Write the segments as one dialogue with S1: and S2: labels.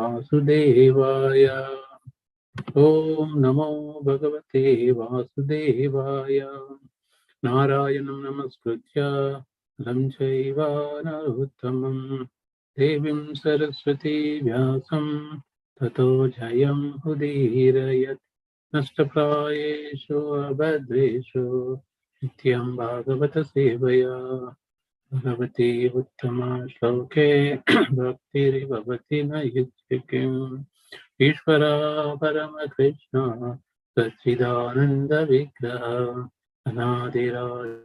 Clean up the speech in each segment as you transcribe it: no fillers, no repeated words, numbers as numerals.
S1: Vasudevaya. Om Namo Bhagavate Vasudevaya. Narayanam Namaskritya Ram Chaiva Narottamam Devim Saraswati Vyasam Tato Jayam Udirayat Nashtaprayeshu Abhadreshu Nityam Bhagavata Sevaya Bhagavati Uttama Shloke Bhakti Bhavati Nayityakim Ishvara Parama Krishna Sachidananda Vigraha Anadira.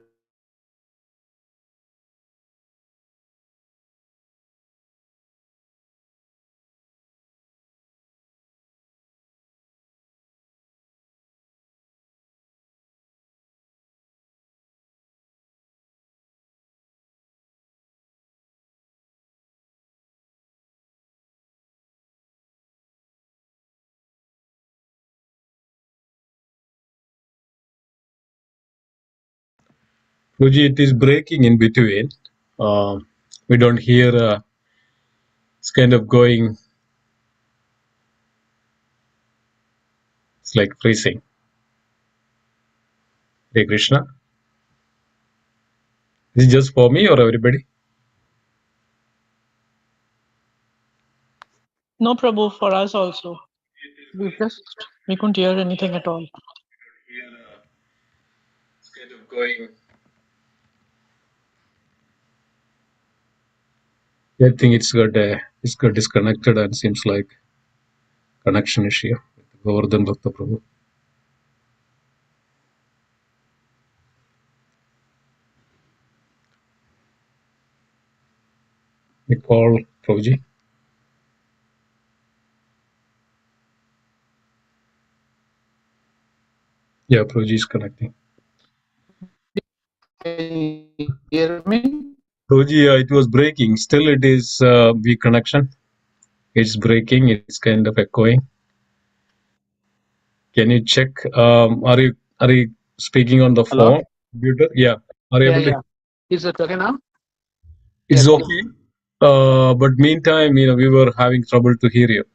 S2: Guruji, it is breaking in between. We don't hear. It's kind of going. It's like freezing. Hare Krishna. Is it just for me or everybody?
S3: No, Prabhu, for us also. We couldn't hear anything at all.
S2: It's kind of going. I think it's got disconnected and seems like connection issue with Govardhan Bhakta Prabhu. We call Prabhuji. Yeah, Prabhuji is connecting.
S1: Can you hear me?
S2: Prabhuji, it was breaking. Still, it is weak connection. It's breaking. It's kind of echoing. Can you check? Are you speaking on the
S1: Hello?
S2: phone computer? Yeah. Are you able to?
S1: Is it okay now?
S2: It's
S1: Yes.
S2: okay. But meantime, we were having trouble to hear you.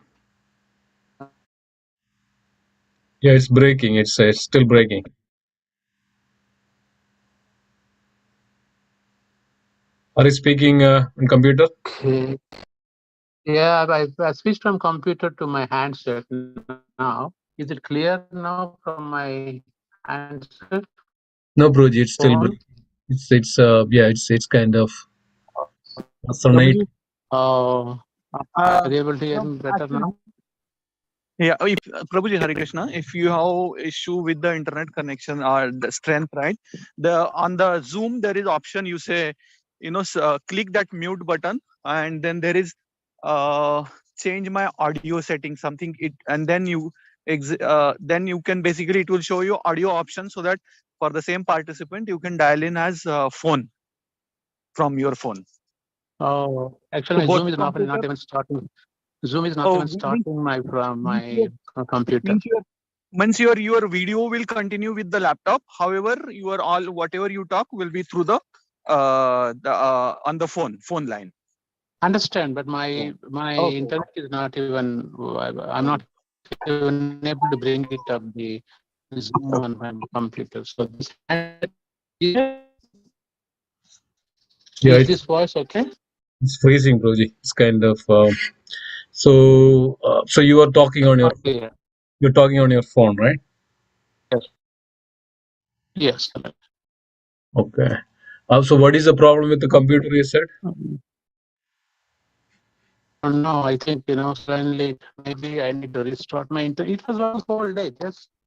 S2: Yeah, it's breaking. It's still breaking. Are you speaking on computer?
S1: Okay. Yeah, I switched from computer to my handset now. Is it clear now from my handset?
S2: No, Prabhuji, it's still
S1: Phone?
S2: breaking. It's kind of resonate.
S3: Prabhuji,
S1: Oh, are you able to hear
S3: no,
S1: me better
S3: actually,
S1: now?
S3: yeah, if Prabhuji Hare Krishna, if you have issue with the internet connection or the strength, right? On the Zoom there is option, you say, click that mute button, and then there is change my audio setting something, and then you can basically, it will show you audio option, so that for the same participant you can dial in as phone from your phone.
S1: Oh,
S3: So
S1: actually, my
S3: both
S1: Zoom is not
S3: computer.
S1: even starting. Zoom is not even starting from my computer.
S3: Means your video will continue with the laptop. However, whatever you talk will be through the on the phone line.
S1: Understand, but my internet is not even. I'm not even able to bring it up the Zoom on my computer. So this.
S2: Yeah,
S1: Is this voice okay?
S2: it's freezing, Prabhuji. It's kind of. So you are talking on your.
S1: Yeah.
S2: You're talking on your phone, right?
S1: Yes. Yes.
S2: Okay. So what is the problem with the computer? You said.
S1: No, I think suddenly maybe I need to restart my internet. It was one whole day.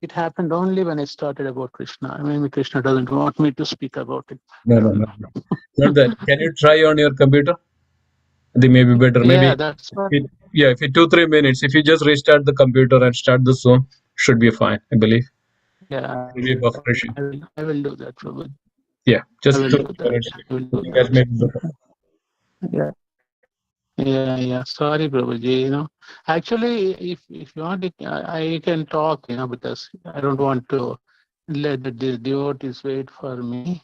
S1: It happened only when I started about Krishna. I mean, Krishna doesn't want me to speak about it.
S2: No. Not that. Can you try on your computer? I think maybe better. Maybe.
S1: Yeah, that's what.
S2: If you 2-3 minutes, if you just restart the computer and start the Zoom, should be fine, I believe.
S1: Yeah,
S2: Maybe buffer issue.
S1: I will do that, probably.
S2: Yeah, just
S1: I will
S2: 2
S1: do that.
S2: minutes.
S1: I will do
S2: You guys
S1: that.
S2: make it better.
S1: Yeah. Sorry, Prabhuji. Actually, if you want, I can talk. Because I don't want to let the devotees wait for me.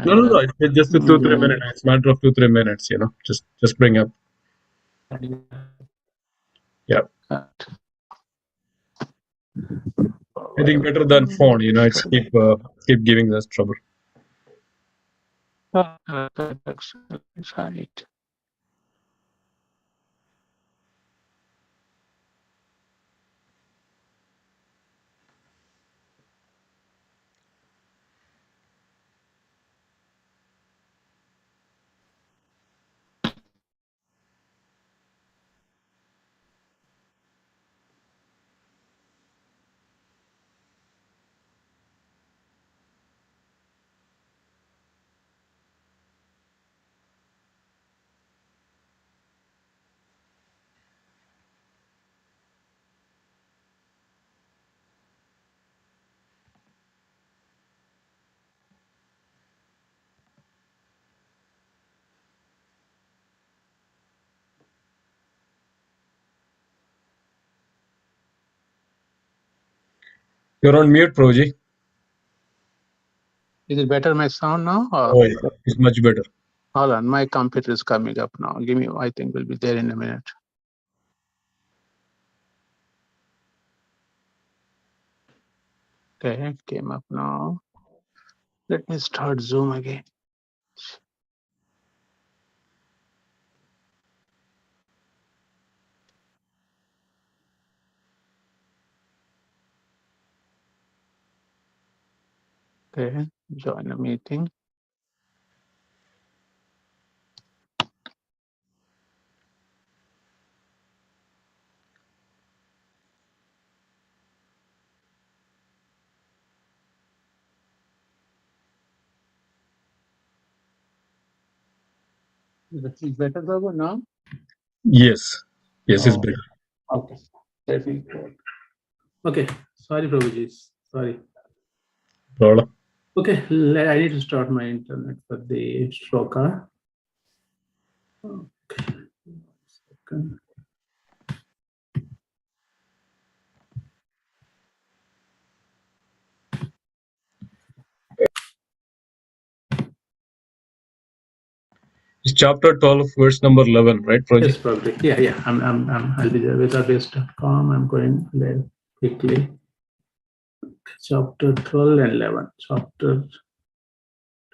S2: No. It's just a 2-3 minutes. It's a matter of 2-3 minutes. Just bring up. Yeah.
S1: Correct.
S2: I think better than phone, it's keep giving us trouble.
S1: That's right.
S2: You're on mute, Proji.
S1: Is it better my sound now?
S2: Oh, yeah. It's much better.
S1: Hold on, my computer is coming up now. Give me, I think we'll be there in a minute. Okay, it came up now. Let me start Zoom again. Okay, join a meeting. Is it better Babu, now?
S2: Yes. Yes, it's better.
S1: Okay. Let me go. Okay, sorry Prabhuji, sorry.
S2: Problem.
S1: Okay, I need to start my internet for the shloka. Okay, 1 second.
S2: It's chapter 12, verse number 11, right, Proji?
S1: Yes, probably. Yeah. I'll be there with abase.com. I'm going there quickly. Chapter 12 and 11. Chapter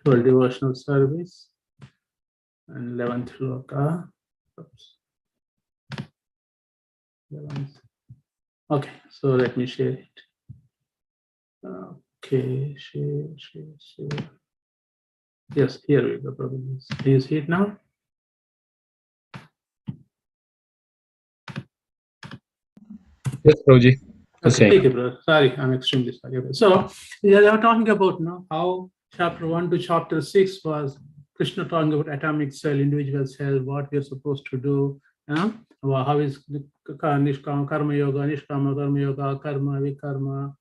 S1: 12, devotional service. And 11th shloka. Oops. 11th. Okay, so let me share it. Okay, share. Yes, here we go. Probably. Do you see it now?
S2: Yes, Proji.
S1: Okay, take it, brother. Sorry, I'm extremely sorry. Okay. So, yeah, they were talking about how chapter 1 to chapter 6 was Krishna talking about atomic cell, individual cell, what we are supposed to do, how is Nishkama, Karma Yoga, Nishkama, Karma Yoga, Karma, Vikarma,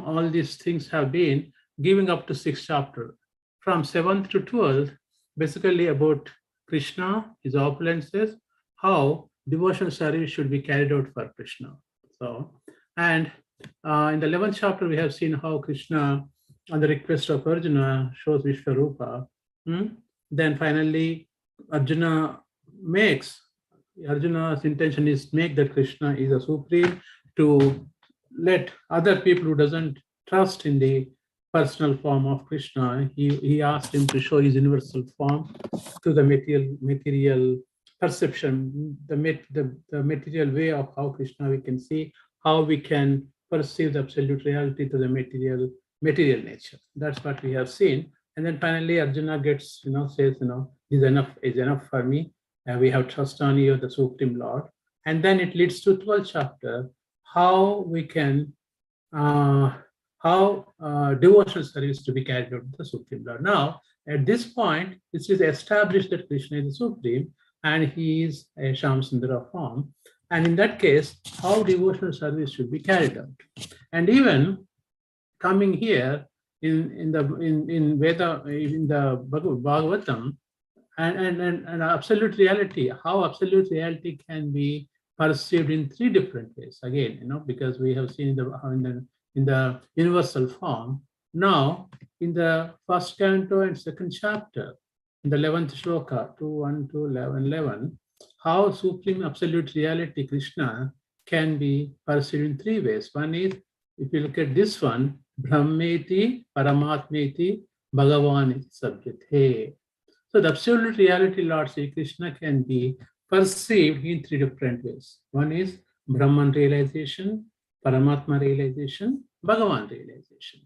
S1: all these things have been giving up to 6th chapter. From 7th to 12th, basically about Krishna, his opulences, how devotional service should be carried out for Krishna. So, and in the 11th chapter, we have seen how Krishna, on the request of Arjuna, shows Vishwarupa. Then finally, Arjuna's intention is make that Krishna is a supreme, to let other people who doesn't trust in the personal form of Krishna, he asked him to show his universal form to the material perception, the material way of how Krishna we can see, how we can perceive the absolute reality to the material nature. That's what we have seen. And then finally Arjuna gets, says, is enough for me. We have trust on you, the Supreme Lord. And then it leads to 12th chapter, how we can, devotional service to be carried out with the Supreme Lord. Now, at this point, it is established that Krishna is the Supreme and he is a Shamsundara form. And in that case, how devotional service should be carried out. And even coming here in the Bhagavatam, and absolute reality, how absolute reality can be perceived in 3 different ways. Again, because we have seen in the universal form. Now, in the first canto and second chapter, in the 11th shloka, 2:1 to 11:11, how supreme absolute reality Krishna can be perceived in three ways. One is, if you look at this one, Brahmeti, Paramatmeti, Bhagavan Sabhyate. So the absolute reality, Lord Sri Krishna, can be perceived in three different ways. One is Brahman realization, Paramatma realization, Bhagavan realization.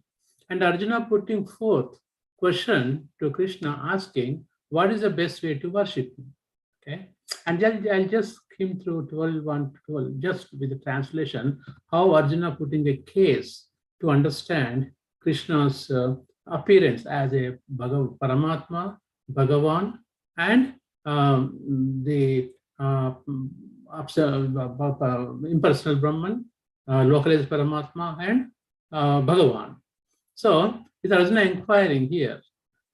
S1: And Arjuna putting forth question to Krishna asking, what is the best way to worship me? Okay. And I'll just skim through 12, 1 to 12, just with the translation, how Arjuna putting a case to understand Krishna's appearance as a Paramatma, Bhagavan, and the impersonal Brahman, localized Paramatma, and Bhagavan. So, with Arjuna inquiring here,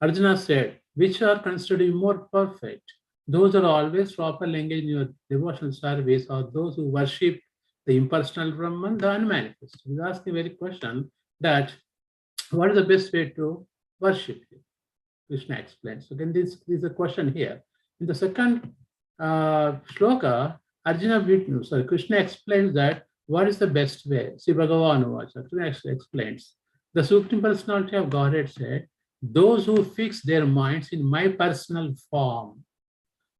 S1: Arjuna said, which are considered more perfect? Those are always properly engaged in your devotional service, or those who worship the impersonal Brahman, the unmanifest. He's asking a very question that what is the best way to worship him? Krishna explains. So then this is a question here. In the second shloka, Krishna explains that what is the best way. See, Bhagavan Krishna explains. The Supreme Personality of Godhead said, those who fix their minds in my personal form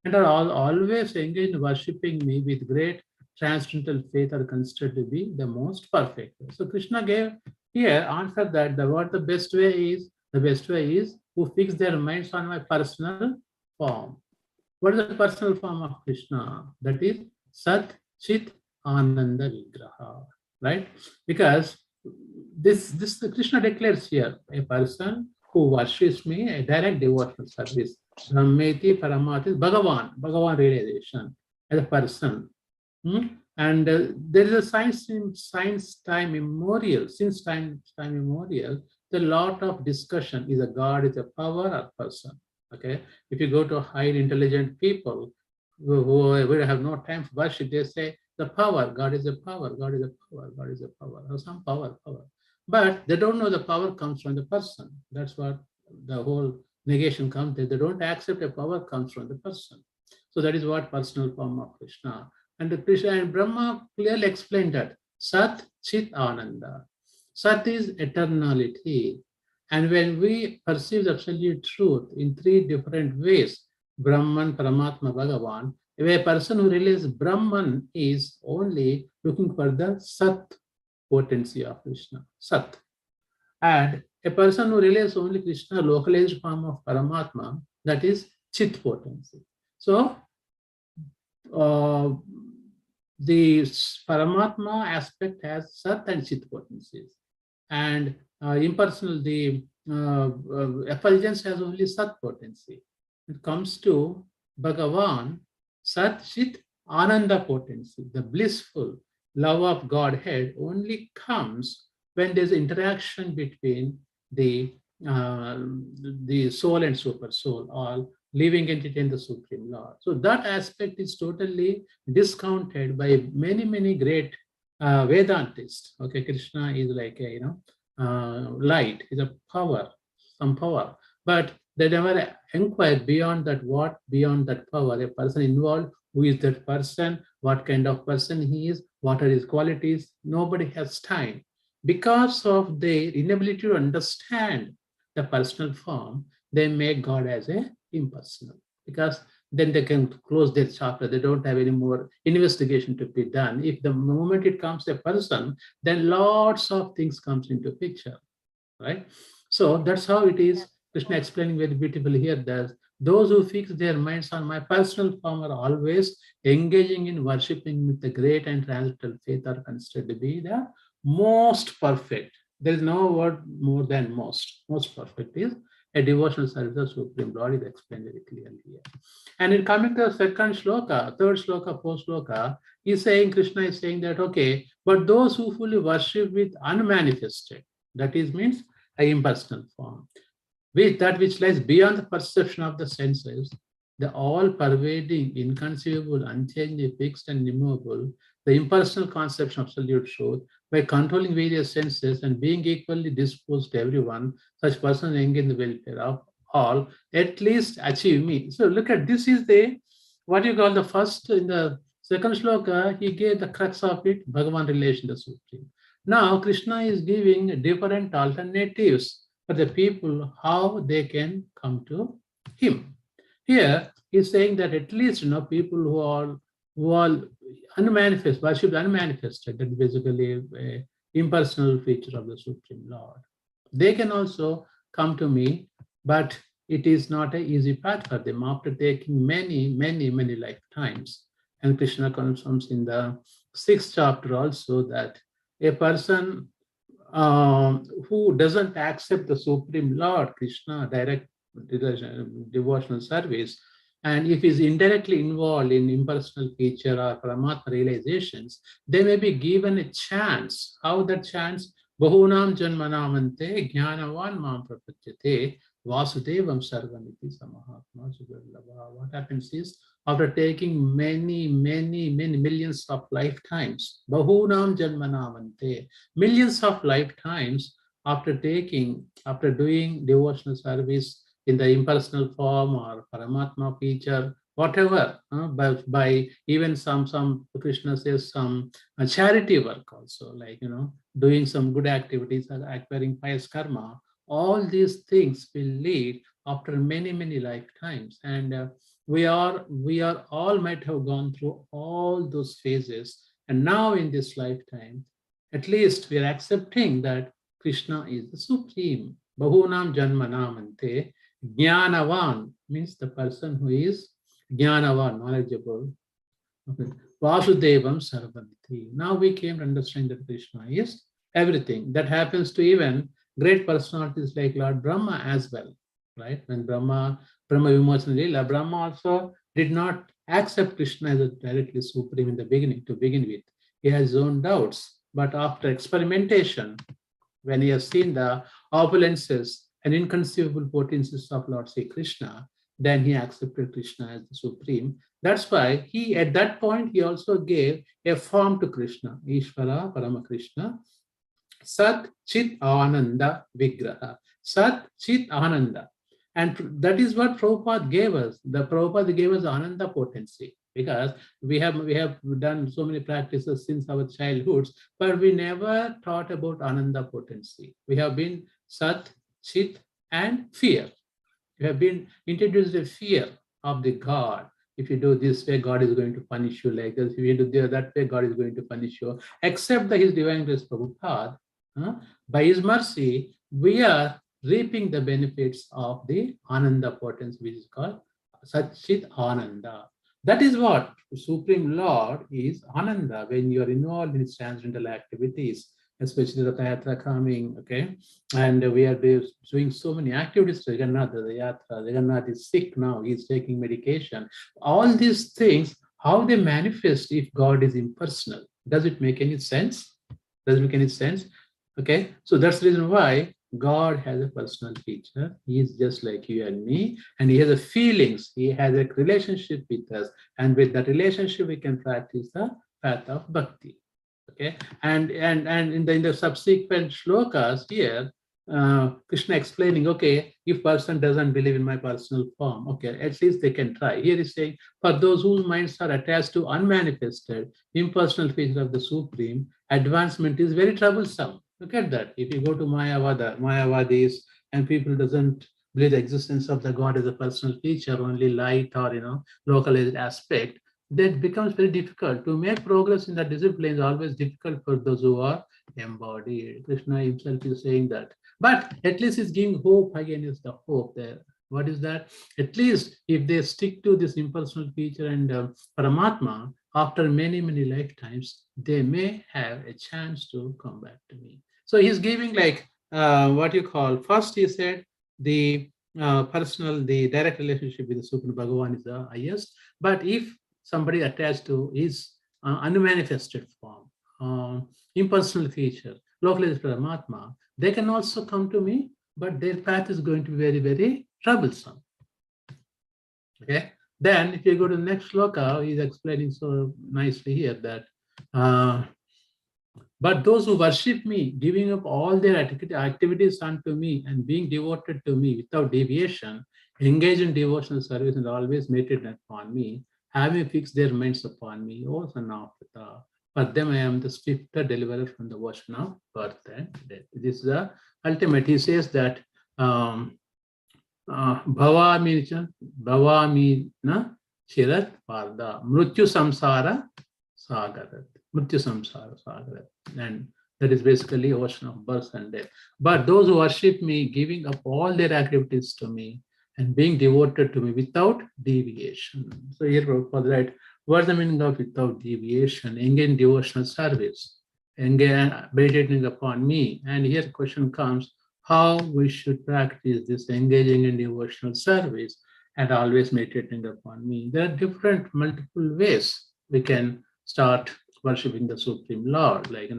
S1: and are always engaged in worshipping me with great transcendental faith are considered to be the most perfect. So Krishna gave here answer that what the best way is. The best way is who fix their minds on my personal form. What is the personal form of Krishna? That is Sat Chit Ananda Vigraha, right? Because this Krishna declares here, a person who worships me, a direct devotional service. Brahmeti Paramati, Bhagavan realization as a person. And there is a science time immemorial, since time immemorial, the lot of discussion is a God is a power or person. Okay, if you go to highly intelligent people who have no time for worship, they say the power, God is a power, God is a power, God is a power, or some power. But they don't know the power comes from the person. That's what the whole negation comes. They don't accept a power comes from the person. So that is what personal form of Krishna. And the Krishna and Brahma clearly explained that Sat Chit Ananda. Sat is eternality. And when we perceive the absolute truth in three different ways, Brahman, Paramatma, Bhagavan, a person who realizes Brahman is only looking for the Sat potency of Krishna, Sat. And a person who realizes only Krishna, localized form of Paramatma, that is Chit potency. So, the Paramatma aspect has Sat and Chit potencies. And impersonal, the effulgence has only Sat potency. It comes to Bhagavan, Sat Chit Ananda potency, the blissful love of Godhead only comes when there's interaction between the soul and super soul, or living entity and the Supreme Lord. So that aspect is totally discounted by many great Vedantists. Okay, Krishna is like a light, is a power, some power, but they never inquire beyond that. What beyond that power? A person involved, who is that person? What kind of person he is? What are his qualities? Nobody has time because of their inability to understand the personal form. They make God as a impersonal, because then they can close their chapter. They don't have any more investigation to be done. If the moment it comes to a person, then lots of things comes into picture, right? So that's how it is. Krishna explaining very beautifully here that those who fix their minds on my personal form are always engaging in worshipping with the great and transcendental faith are considered to be the most perfect. There is no word more than most. Most perfect is a devotional service of Supreme Lord is explained very clearly here. And in coming to the second shloka, third shloka, fourth shloka, Krishna is saying that, okay, but those who fully worship with unmanifested, that is means an impersonal form, with that which lies beyond the perception of the senses, the all-pervading, inconceivable, unchanging, fixed and immovable, the impersonal conception of absolute truth, by controlling various senses and being equally disposed to everyone, such person engage in the welfare of all, at least achieve me. So look at this is the what you call the first in the Second shloka, he gave the crux of it, Bhagavan relation to Supreme. Now, Krishna is giving different alternatives for the people how they can come to him. Here, he's saying that at least people who are unmanifest, worship unmanifested, that basically a impersonal feature of the Supreme Lord. They can also come to me, but it is not an easy path for them after taking many lifetimes. And Krishna confirms in the 6th chapter also that a person who doesn't accept the Supreme Lord, Krishna, direct devotional service, and if he's indirectly involved in impersonal feature or Paramatma realizations, they may be given a chance. How that chance? Bahunam janmanamante jnanavan mam prapachyate vasudevam sarvamiti samahatma sugarlabha. What happens is, after taking many millions of lifetimes, bahunam janmanamante, millions of lifetimes, after doing devotional service in the impersonal form or Paramatma feature, whatever, by even some Krishna says some charity work also, like doing some good activities or acquiring pious karma. All these things will lead after many lifetimes, and we are all might have gone through all those phases, and now in this lifetime, at least we are accepting that Krishna is the Supreme. Bahunam janmanamante. Jnanavan means the person who is Jnanavan, knowledgeable. Okay. Vasudevam Sarvamiti. Now we came to understand that Krishna is everything. That happens to even great personalities like Lord Brahma as well, right? When Brahma Vimocana Lila, Brahma also did not accept Krishna as a directly supreme in the beginning, to begin with. He has his own doubts. But after experimentation, when he has seen the opulences and inconceivable potencies of Lord Sri Krishna, then he accepted Krishna as the Supreme. That's why he, at that point, he also gave a form to Krishna, Ishvara Paramakrishna, Sat Chit Ananda Vigraha. Sat Chit Ananda. And that is what Prabhupada gave us. The Prabhupada gave us Ananda potency, because we have done so many practices since our childhoods, but we never thought about Ananda potency. We have been Sat, Chit, and fear. You have been introduced a fear of the God. If you do this way, God is going to punish you like this. If you do that way, God is going to punish you. Except that His divine grace, Prabhupada, by His mercy, we are reaping the benefits of the Ananda potency, which is called Satchit Ananda. That is what Supreme Lord is, Ananda, when you are involved in His transcendental activities, especially the Yatra coming, okay? And we are doing so many activities. Jagannath, the Yatra, Jagannath is sick now, he's taking medication. All these things, how they manifest if God is impersonal. Does it make any sense? Does it make any sense? Okay, so that's the reason why God has a personal feature. He is just like you and me, and he has a feelings. He has a relationship with us, and with that relationship, we can practice the path of bhakti. Okay, and in the subsequent shlokas here, Krishna explaining, okay, if person doesn't believe in my personal form, okay, at least they can try. Here is saying, for those whose minds are attached to unmanifested, impersonal feature of the Supreme, advancement is very troublesome. Look at that. If you go to Mayavadis, and people doesn't believe the existence of the God as a personal feature, only light or localized aspect, that becomes very difficult. To make progress in that discipline is always difficult for those who are embodied. Krishna himself is saying that. But at least he's giving hope. Again, is the hope there. What is that? At least if they stick to this impersonal feature and Paramatma, after many lifetimes, they may have a chance to come back to me. So he's giving like what you call, first he said the the direct relationship with the Supreme Bhagavan is the highest. But if somebody attached to his unmanifested form, impersonal feature, localized Paramatma, they can also come to me, but their path is going to be very troublesome. Okay. Then if you go to the next shloka, he's explaining so nicely here that but those who worship me, giving up all their activities unto me and being devoted to me without deviation, engage in devotional service and always meditate upon me, having fixed their minds upon me, O son of Pita. For them, I am the swifter deliverer from the ocean of birth and death. This is the ultimate. He says that Bhavami na Chirat Parda, Mrityu Samsara Sagarat. Mrityu Samsara Sagarat. And that is basically ocean of birth and death. But those who worship me, giving up all their activities to me and being devoted to me without deviation. So here Prabhupada writes, what's the meaning of without deviation? Engage in devotional service, engage meditating upon me. And here the question comes, how we should practice this engaging in devotional service and always meditating upon me. There are different multiple ways we can start worshiping the Supreme Lord, like,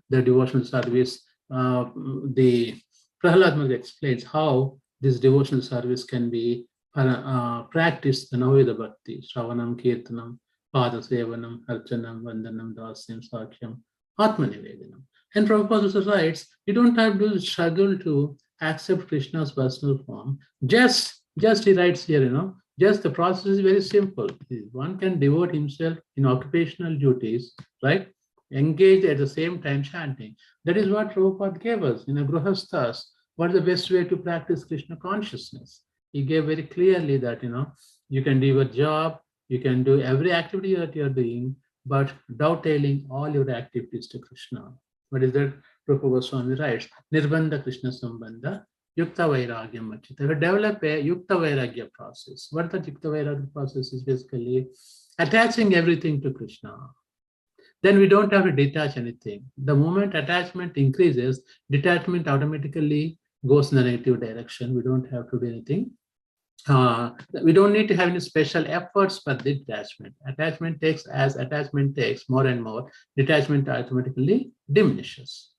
S1: the devotional service. The Prahlad Maharaj explains how this devotional service can be practiced in Naveda Bhakti, Shravanam, Kirtanam, Pada Sevanam, Archanam, Vandanam, Dasyam, Sakhyam, Atma Nivedanam. And Prabhupada also writes, you don't have to struggle to accept Krishna's personal form. Just he writes here, just the process is very simple. One can devote himself in occupational duties, right? Engage at the same time chanting. That is what Prabhupada gave us. Grihasthas, what is the best way to practice Krishna consciousness? He gave very clearly that, you can do your job, you can do every activity that you're doing, but dovetailing all your activities to Krishna. What is that? Prabhupada Goswami writes, Nirbandha Krishna Sambandha, Yukta Vairagyam Machita. We develop a Yukta Vairagya process. What the Yukta Vairagya process is basically attaching everything to Krishna. Then we don't have to detach anything. The moment attachment increases, detachment automatically goes in the negative direction. We don't have to do anything. We don't need to have any special efforts for the detachment. Attachment takes more and more, detachment automatically diminishes.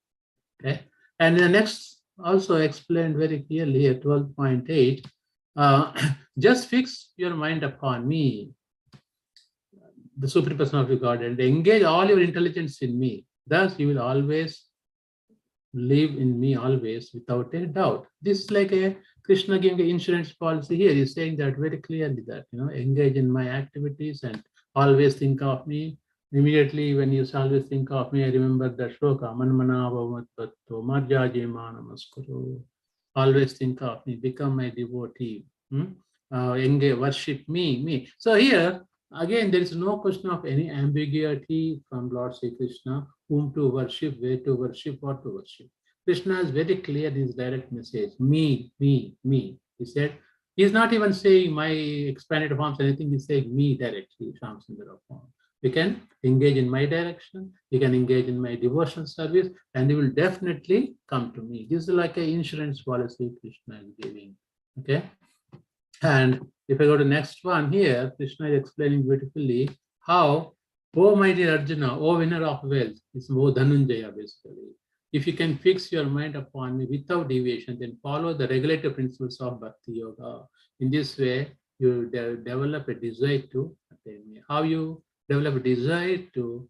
S1: Okay, and the next also explained very clearly at 12.8, just fix your mind upon me, the Supreme Person of God, and engage all your intelligence in me. Thus, you will always live in me always without a doubt. This is like a Krishna giving an insurance policy here. He's saying that very clearly that, engage in my activities and always think of me. Immediately when you always think of me, I remember the shloka, Manmana Bhavamatvatto Marjajemana Maskuru. Always think of me, become my devotee. Engage, worship me. So here, again, there is no question of any ambiguity from Lord Sri Krishna, whom to worship, where to worship, what to worship. Krishna is very clear in his direct message, me. He said, he's not even saying my expanded forms, anything, he's saying me directly, Shamsundara form. You can engage in my direction, you can engage in my devotional service, and you will definitely come to me. This is like an insurance policy Krishna is giving. Okay. And if I go to the next one here, Krishna is explaining beautifully how, oh my dear Arjuna, oh winner of wealth, it's O Dhananjaya basically. If you can fix your mind upon me without deviation, then follow the regulative principles of Bhakti Yoga. In this way, you develop a desire to attain me. How you develop a desire to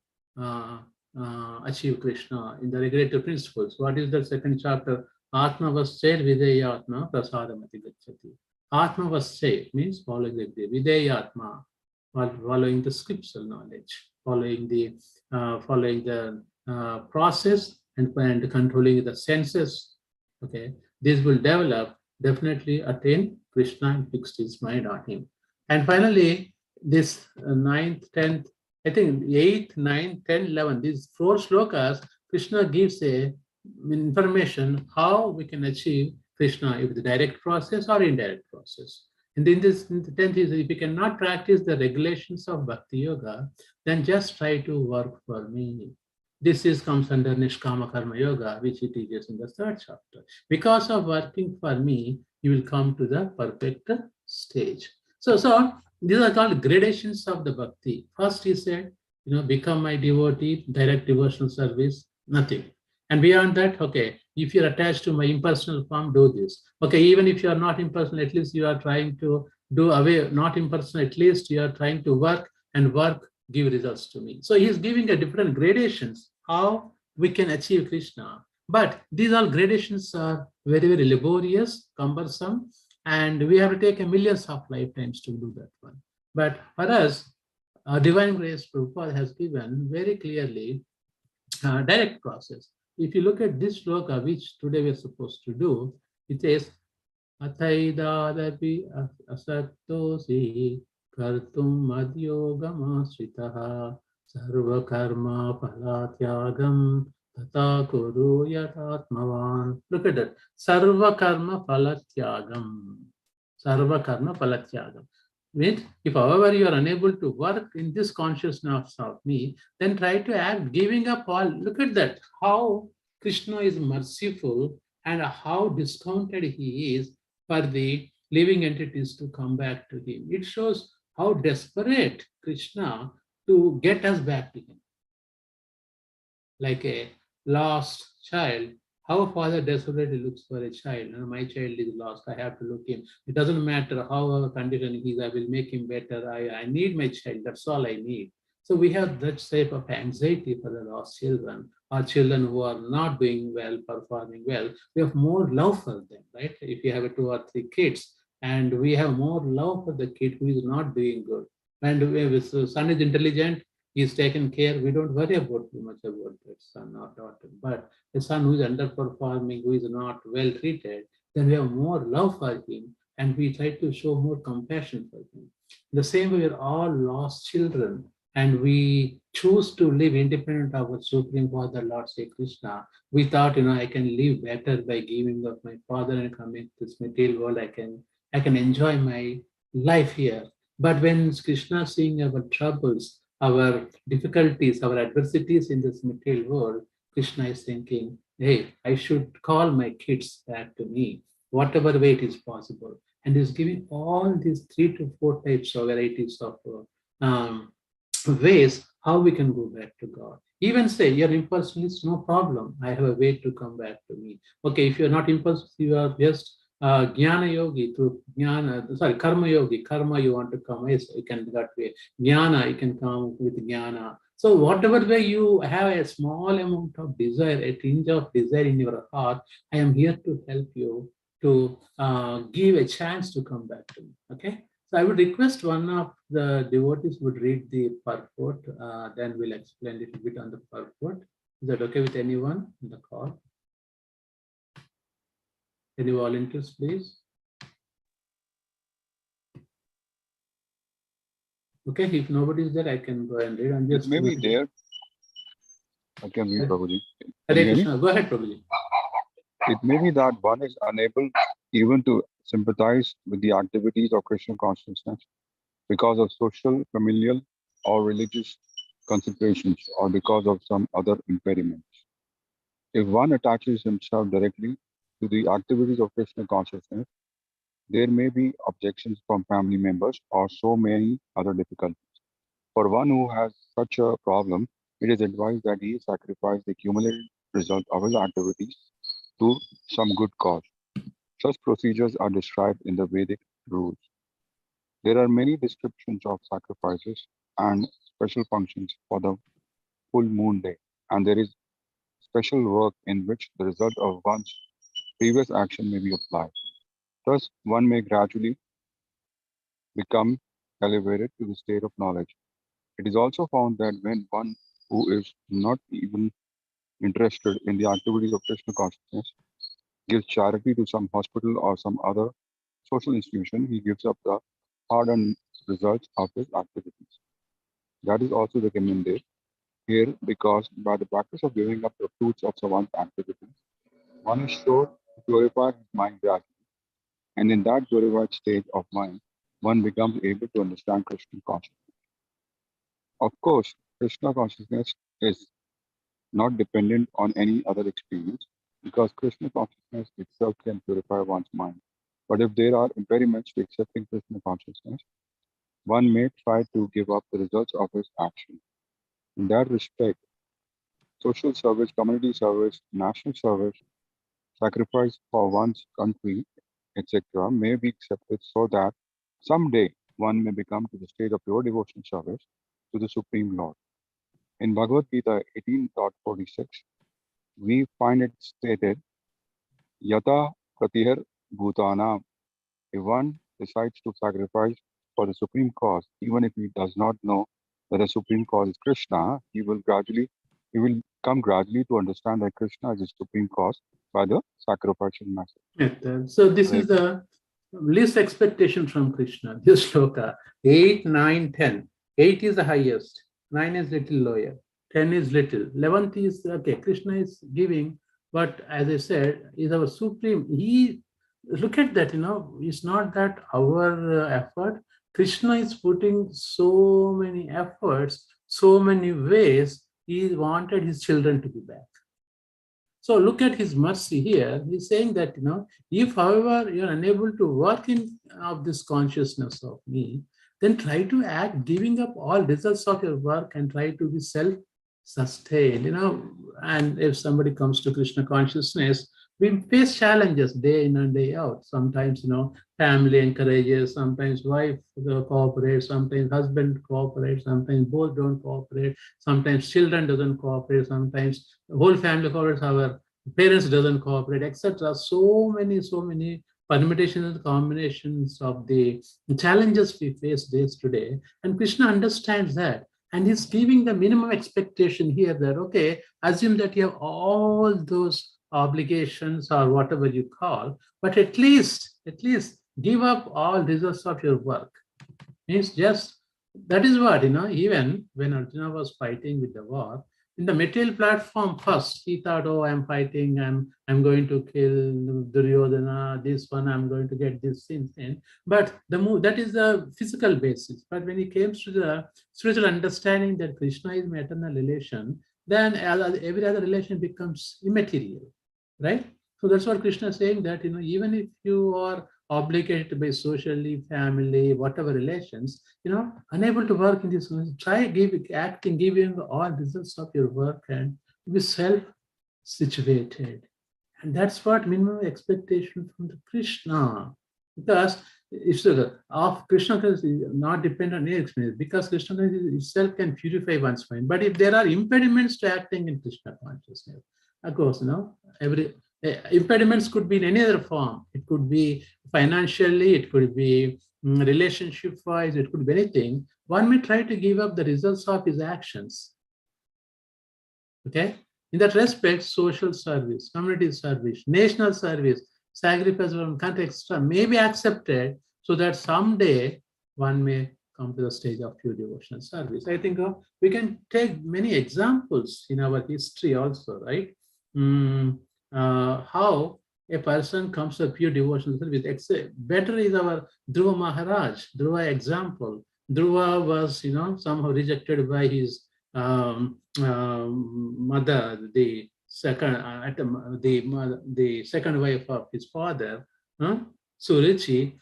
S1: achieve Krishna in the regulative principles. What is the second chapter? Atma Vassay Videya Atma Prasadamati Gacchati. Atma Vassay means following the Videya Atma, following the scriptural knowledge, following the process and controlling the senses. Okay, this will definitely attain Krishna and fix his mind on him. And finally, this 9th, 10th, I think 8th, 9th, 10th, 11th, these 4 shlokas, Krishna gives a information how we can achieve Krishna, if the direct process or indirect process. And in the 10th is, if you cannot practice the regulations of Bhakti Yoga, then just try to work for me. This comes under Nishkama Karma Yoga, which he teaches in the 3rd chapter. Because of working for me, you will come to the perfect stage. So these are called gradations of the Bhakti. First he said, become my devotee, direct devotional service, nothing. And beyond that, okay, if you're attached to my impersonal form, do this. Okay, even if you are not impersonal, at least you are trying to do away, not impersonal, at least you are trying to work, and work give results to me. So he's giving a different gradations, how we can achieve Krishna. But these all gradations are very, very laborious, cumbersome, and we have to take millions of lifetimes to do that one. But for us, Divine Grace Prabhupada has given very clearly direct process. If you look at this sloka, which today we are supposed to do, it says, Athaidadapi asaktosi kartum madyogamasritaha sarva karma palatyagam tata kuru yatatmavan. Look at that. Sarva karma palatyagam. Sarva karma palatyagam. Means if however you are unable to work in this consciousness of me, then try to act giving up all. Look at that. How Krishna is merciful and how discounted he is for the living entities to come back to him. It shows how desperate Krishna to get us back to him. Like a lost child, how a father desperately looks for a child. My child is lost, I have to look him. It doesn't matter how our condition he is, I will make him better. I need my child, that's all I need. So we have that type of anxiety for the lost children or children who are not doing well, performing well. We have more love for them, right? If you have 2 or 3 kids, and we have more love for the kid who is not doing good. And if the son is intelligent, he is taken care, we don't worry about too much about that son or daughter. But a son who is underperforming, who is not well treated, then we have more love for him and we try to show more compassion for him. The same way, we are all lost children and we choose to live independent of our Supreme Father, Lord Sri Krishna. We thought, I can live better by giving up my father and coming to this material world. I can enjoy my life here. But when Krishna seeing our troubles, our difficulties, our adversities in this material world, Krishna is thinking, hey, I should call my kids back to me, whatever way it is possible. And is giving all these 3 to 4 types of varieties of ways how we can go back to God. Even say you're impulsive, no problem. I have a way to come back to me. Okay, if you're not impulsive, you are just jnana yogi through karma yogi. Karma you want to come, yes, you can that way. Jnana, you can come with jnana. So whatever way you have a small amount of desire, a tinge of desire in your heart, I am here to help you to give a chance to come back to me. Okay. So I would request one of the devotees would read the purport, then we'll explain a little bit on the purport. Is that okay with anyone in the call? Any volunteers, please? Okay, if nobody is there, I can go and read. I'm just
S4: maybe there. I can read, Prabhuji.
S1: Hare Krishna. Go ahead, Prabhuji.
S4: It may be that one is unable even to sympathize with the activities of Krishna consciousness because of social, familial, or religious considerations, or because of some other impediments. If one attaches himself directly to the activities of Krishna consciousness, there may be objections from family members or so many other difficulties. For one who has such a problem, it is advised that he sacrifice the cumulative result of his activities to some good cause. Such procedures are described in the Vedic rules. There are many descriptions of sacrifices and special functions for the full moon day, and there is special work in which the result of one's previous action may be applied. Thus, one may gradually become elevated to the state of knowledge. It is also found that when one who is not even interested in the activities of Krishna consciousness gives charity to some hospital or some other social institution, he gives up the hard-earned results of his activities. That is also recommended here because by the practice of giving up the fruits of someone's activities, one is sure to glorify his mind gradually. And in that glorified state of mind, one becomes able to understand Krishna consciousness. Of course, Krishna consciousness is not dependent on any other experience because Krishna consciousness itself can purify one's mind. But if there are impediments to accepting Krishna consciousness, one may try to give up the results of his action. In that respect, social service, community service, national service, sacrifice for one's country, etc., may be accepted so that someday one may become to the state of pure devotional service to the Supreme Lord. In Bhagavad Gita 18.46, we find it stated, Yata Pratihar Bhutanam. If one decides to sacrifice for the supreme cause, even if he does not know that the Supreme Cause is Krishna, he will come gradually to understand that Krishna is the Supreme Cause by the sacrificial method.
S1: So this
S4: Right.
S1: is the least expectation from Krishna. This shloka 8, 9, 10. 8 is the highest, 9 is little lower, 10 is little, 11th is okay. Krishna is giving, but as I said, is our supreme. He look at that. It's not that our effort. Krishna is putting so many efforts, so many ways. He wanted his children to be back. So look at his mercy here. He's saying that, if however you're unable to work in of this consciousness of me, then try to act, giving up all results of your work and try to be self-sustained, and if somebody comes to Krishna consciousness, we face challenges day in and day out. Sometimes, family encourages, sometimes wife cooperates, sometimes husband cooperates, sometimes both don't cooperate, sometimes children doesn't cooperate, sometimes the whole family cooperates, our parents doesn't cooperate, etc. So many permutations and combinations of the challenges we face days today. And Krishna understands that. And he's giving the minimum expectation here that, okay, assume that you have all those obligations or whatever you call, but at least give up all results of your work. Means just, that is what, even when Arjuna was fighting with the war, in the material platform first, he thought, oh, I'm fighting, I'm going to kill Duryodhana, this one, I'm going to get this thing. But that is the physical basis. But when he came to the spiritual understanding that Krishna is my eternal relation, then every other relation becomes immaterial, right? So that's what Krishna is saying, that, even if you are obligated by socially, family, whatever relations, unable to work in this, try giving all results of your work and be self-situated. And that's what minimum expectation from the Krishna. Because if of Krishna is not dependent on any experience, because Krishna itself can purify one's mind. But if there are impediments to acting in Krishna consciousness, of course, every impediments could be in any other form. It could be financially, it could be relationship-wise, it could be anything. One may try to give up the results of his actions. Okay? In that respect, social service, community service, national service, sacrifice from country, etc., may be accepted so that someday one may come to the stage of pure devotional service. I think we can take many examples in our history also, right? How a person comes to pure devotional service. Better is our Dhruva Maharaj, Dhruva example. Dhruva was, somehow rejected by his mother, the second wife of his father, Surichi,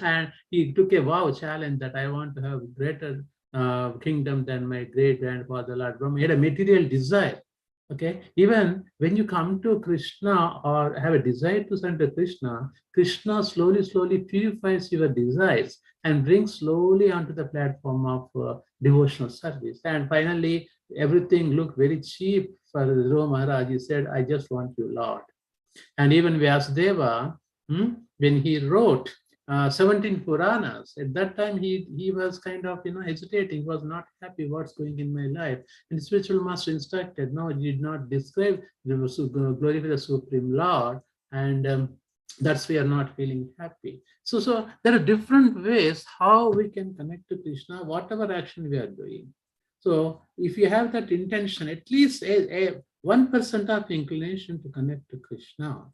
S1: and he took a vow challenge that I want to have greater kingdom than my great grandfather Lord Brahma. He had a material desire. Okay, even when you come to Krishna or have a desire to send to Krishna, Krishna slowly purifies your desires and brings slowly onto the platform of devotional service. And finally, everything looked very cheap for Dhruva Maharaj. He said, I just want you, Lord. And even Vyasdeva, when he wrote 17 Puranas, at that time he was kind of hesitating, was not happy what's going in my life. And the spiritual master instructed, no, you did not describe glorify the Supreme Lord, and that's why we are not feeling happy. So there are different ways how we can connect to Krishna, whatever action we are doing. So if you have that intention, at least a 1% of inclination to connect to Krishna.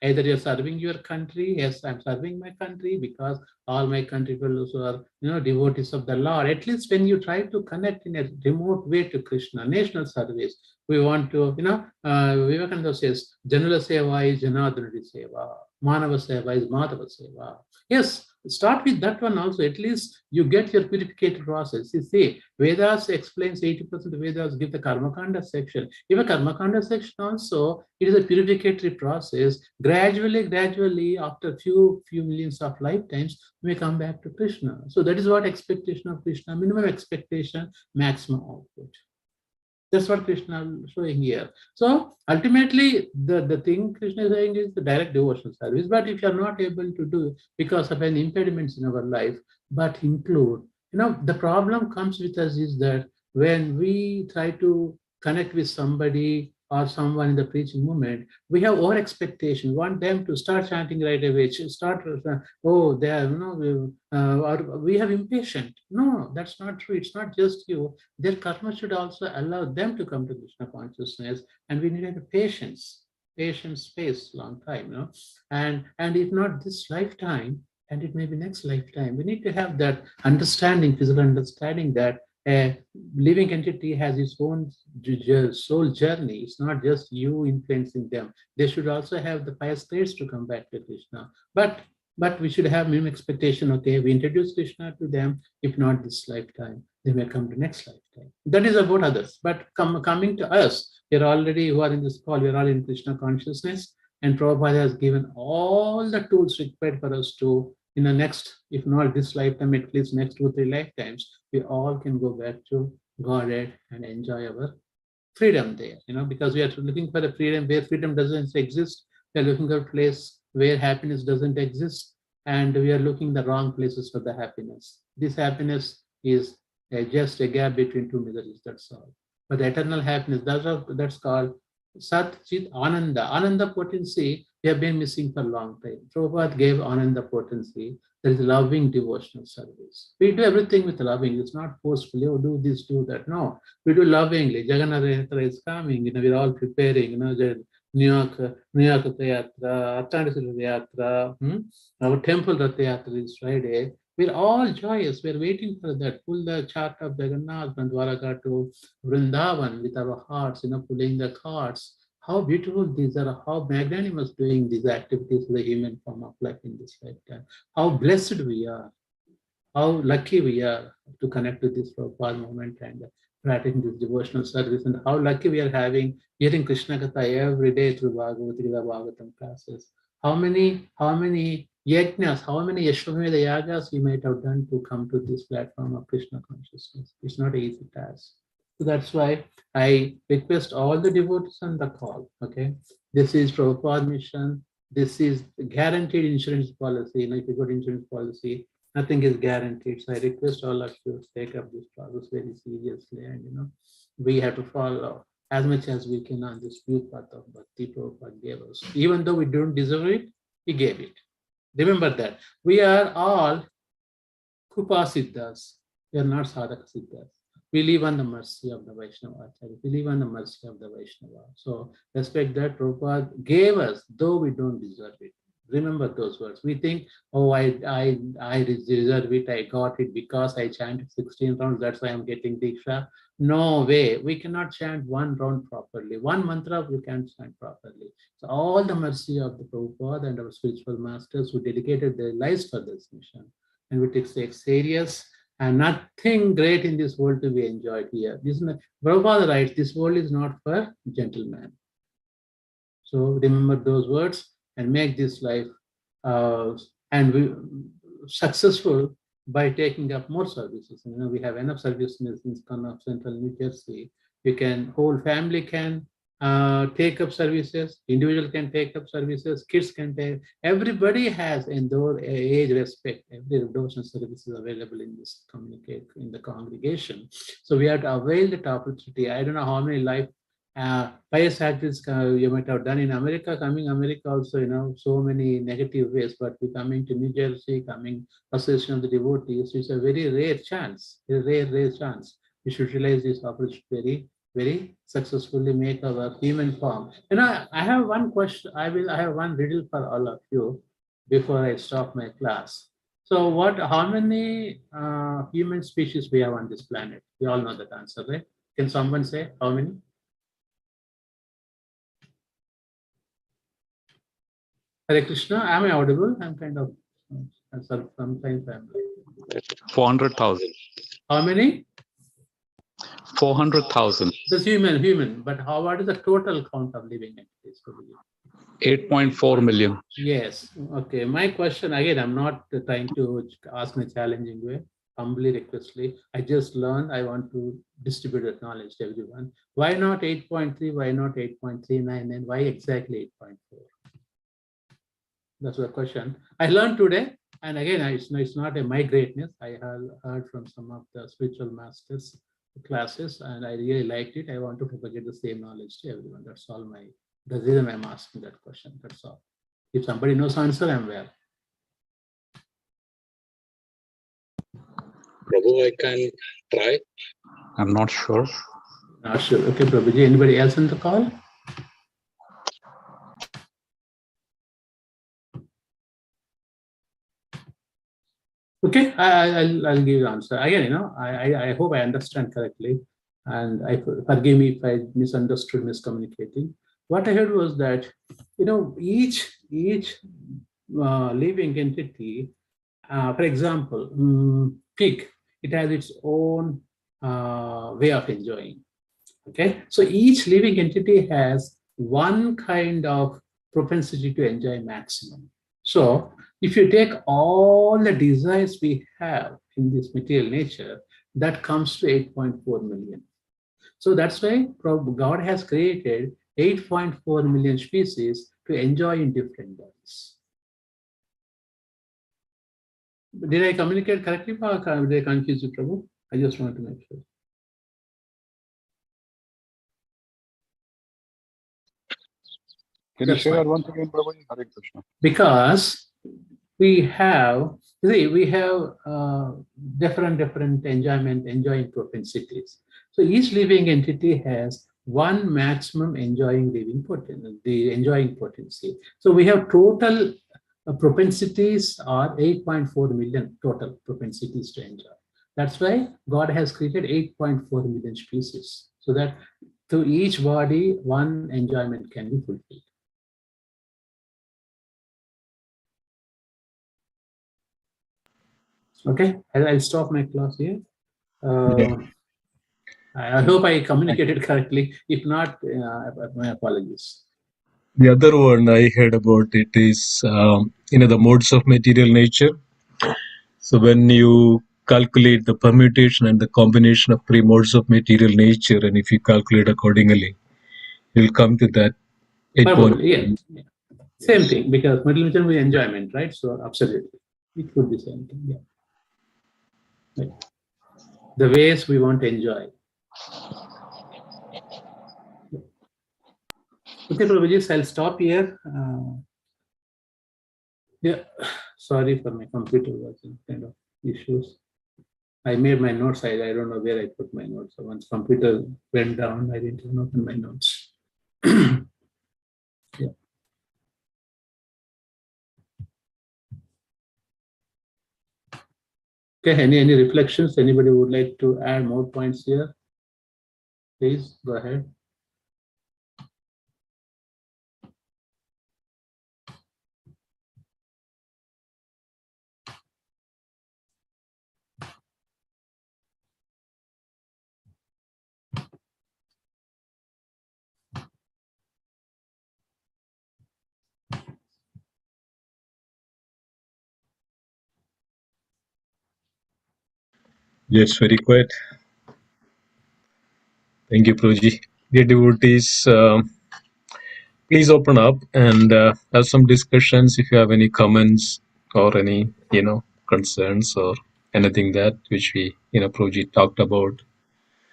S1: Either you're serving your country, yes, I'm serving my country because all my country people also are, devotees of the Lord. At least when you try to connect in a remote way to Krishna, national service, we want to, Vivekananda says, Janala Seva is Janadhanadi Seva, Manava Seva is Madhava Seva. Yes, start with that one also. At least you get your purificatory process. You see, Vedas explains 80% of Vedas give the Karmakanda section. Even Karmakanda section also, it is a purificatory process. Gradually, after few millions of lifetimes, we come back to Krishna. So that is what expectation of Krishna, minimum expectation, maximum output. That's what Krishna is showing here. So ultimately, the thing Krishna is saying is the direct devotional service. But if you are not able to do because of any impediments in our life, but include The problem comes with us is that when we try to connect with somebody or someone in the preaching movement, we have our expectation, want them to start chanting right away, start, oh, they are, or we have impatient. No, that's not true. It's not just you. Their karma should also allow them to come to Krishna consciousness, and we need patience, patience, space, long time, and if not this lifetime, and it may be next lifetime, we need to have that understanding, physical understanding that a living entity has its own soul journey. It's not just you influencing them. They should also have the pious states to come back to Krishna. But we should have minimum expectation. Okay, we introduce Krishna to them. If not this lifetime, they may come to next lifetime. That is about others. But coming to us, we're already who are in this call. We're all in Krishna consciousness, and Prabhupada has given all the tools required for us to, in the next, if not this lifetime, at least next 2-3 lifetimes, we all can go back to Godhead and enjoy our freedom there, because we are looking for the freedom where freedom doesn't exist. We are looking for a place where happiness doesn't exist, and we are looking the wrong places for the happiness. This happiness is just a gap between two miseries, that's all. But the eternal happiness, that's called Sat Chit Ananda. Ananda potency, we have been missing for a long time. Prabhupada gave Ananda potency. There is loving devotional service. We do everything with loving. It's not forcefully, oh, do this, do that. No, we do lovingly. Jagannath Yatra is coming. We're all preparing. The New York Yatra, Atlantis Yatra, our temple Rath Yatra is Friday. We're all joyous. We're waiting for that. Pull the chart of Jagannath from Dwaraka to Vrindavan with our hearts, pulling the carts. How beautiful these are, how magnanimous doing these activities in the human form of life in this lifetime. How blessed we are, how lucky we are to connect with this Prabhupada movement and practicing this devotional service, and how lucky we are hearing Krishna Katha every day through Bhagavad Gita, Bhagavatam classes. How many yajnas, how many Yashvameda yagas we might have done to come to this platform of Krishna consciousness. It's not an easy task. So that's why I request all the devotees on the call, okay? This is Prabhupada mission. This is guaranteed insurance policy. If you got insurance policy, nothing is guaranteed. So I request all of you to take up this process very seriously. And, we have to follow as much as we can on this pure path of Bhakti Prabhupada gave us. Even though we don't deserve it, he gave it. Remember that. We are all Krupa Siddhas. We are not Sadhaka Siddhas. We live on the mercy of the Vaishnava Acharya. We live on the mercy of the Vaishnava. So respect that Prabhupada gave us, though we don't deserve it. Remember those words. We think, oh, I deserve it. I got it because I chanted 16 rounds. That's why I'm getting Diksha. No way. We cannot chant one round properly. One mantra we can't chant properly. So all the mercy of the Prabhupada and our spiritual masters who dedicated their lives for this mission. And we take serious. And nothing great in this world to be enjoyed here. Prabhupada writes, this world is not for gentlemen. So remember those words and make this life successful by taking up more services. We have enough services in Central New Jersey. Whole family can take up services, individual can take up services, kids can take, everybody has in their age respect, every devotional service is available in this in the congregation. So we have to avail that opportunity. I don't know how many pious activities you might have done in America, America also, so many negative ways, but we're coming to New Jersey, association of the devotees, it's a very rare chance, rare chance. We should realize this opportunity very successfully make our human form. I have one question. I have one riddle for all of you before I stop my class. So how many human species we have on this planet? We all know that answer, right? Can someone say how many? Hare Krishna, am I audible? I'm kind of, sometimes I'm like.
S2: 400,000.
S1: How many?
S2: 400,000.
S1: That's human. But what is the total count of living entities?
S2: 8.4 million.
S1: Yes. Okay. My question again, I'm not trying to ask in a challenging way. Humbly requestly, I just learned. I want to distribute that knowledge to everyone. Why not 8.3? Why not 8.39? And why exactly 8.4? That's the question. I learned today, and again, it's not my greatness. I have heard from some of the spiritual masters classes, and I really liked it. I want to propagate the same knowledge to everyone. That's all the reason I'm asking that question. That's all. If somebody knows answer, I'm well.
S5: Prabhu, I can try. I'm not sure.
S1: Not sure. Okay, Prabhuji. Anybody else on the call? Okay, I'll give you the answer. Again, I hope I understand correctly, and forgive me if I misunderstood, miscommunicating. What I heard was that, each living entity, for example, pig, it has its own way of enjoying. Okay, so each living entity has one kind of propensity to enjoy maximum. So if you take all the desires we have in this material nature, that comes to 8.4 million. So that's why God has created 8.4 million species to enjoy in different bodies. Did I communicate correctly, or did I confuse you, Prabhu? I just wanted to make sure.
S4: Can you say that once again, Prabhu? Hare Krishna.
S1: Because we have different enjoying propensities. So each living entity has one maximum enjoying potency. So we have total propensities are 8.4 million total propensities to enjoy. That's why God has created 8.4 million species, so that to each body one enjoyment can be fulfilled. Okay, I'll stop my class here. I hope I communicated correctly. If not, my apologies.
S2: The other one I heard about it is, the modes of material nature. So when you calculate the permutation and the combination of three modes of material nature, and if you calculate accordingly, you'll come to that 8.
S1: Probably, yeah. Same thing, because material nature is enjoyment, right? So absolutely, it could be same thing. Yeah. Right. The ways we want to enjoy. Okay, Prabhuji, I'll stop here. Yeah, sorry for my computer was in kind of issues. I made my notes. I don't know where I put my notes. So once computer went down, I didn't even open my notes. Yeah. Okay, any reflections? Anybody would like to add more points here? Please go ahead.
S2: Yes, very quiet. Thank you, Prabhuji. Dear devotees, please open up and have some discussions if you have any comments or any, concerns or anything that which we, Prabhuji talked about.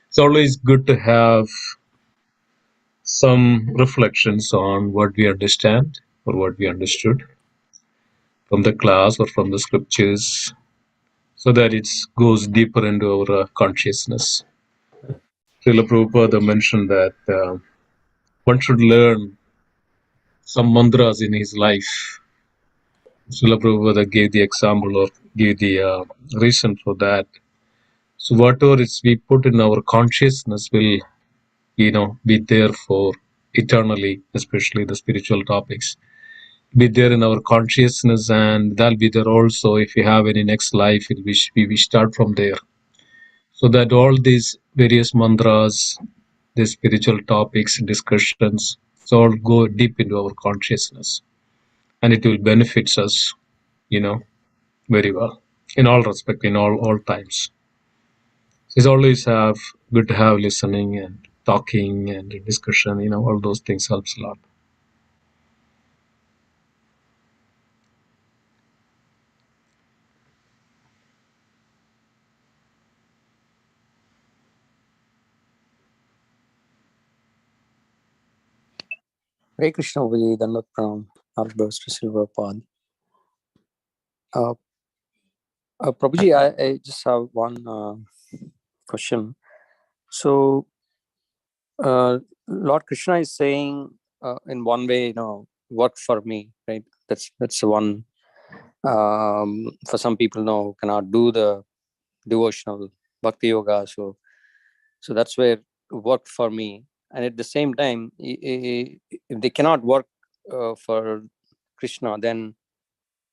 S2: It's always good to have some reflections on what we understand or what we understood from the class or from the scriptures, so that it goes deeper into our consciousness. Srila Prabhupada mentioned that one should learn some mantras in his life. Srila Prabhupada gave the example or gave the reason for that. So whatever is we put in our consciousness will, be there for eternally, especially the spiritual topics. Be there in our consciousness, and that'll be there also if we have any next life, we start from there. So that all these various mantras, the spiritual topics, discussions, so all go deep into our consciousness, and it will benefit us, very well in all respect, in all times. It's always good to have listening and talking and discussion. All those things helps a lot.
S6: Hare Krishna, Prabhuji, Dandavat Pranam, Nardos to Silver Pod. Prabhuji, I just have one question. So, Lord Krishna is saying in one way, work for me, right? That's one. For some people, cannot do the devotional bhakti yoga. So that's where work for me. And at the same time, if they cannot work for Krishna, then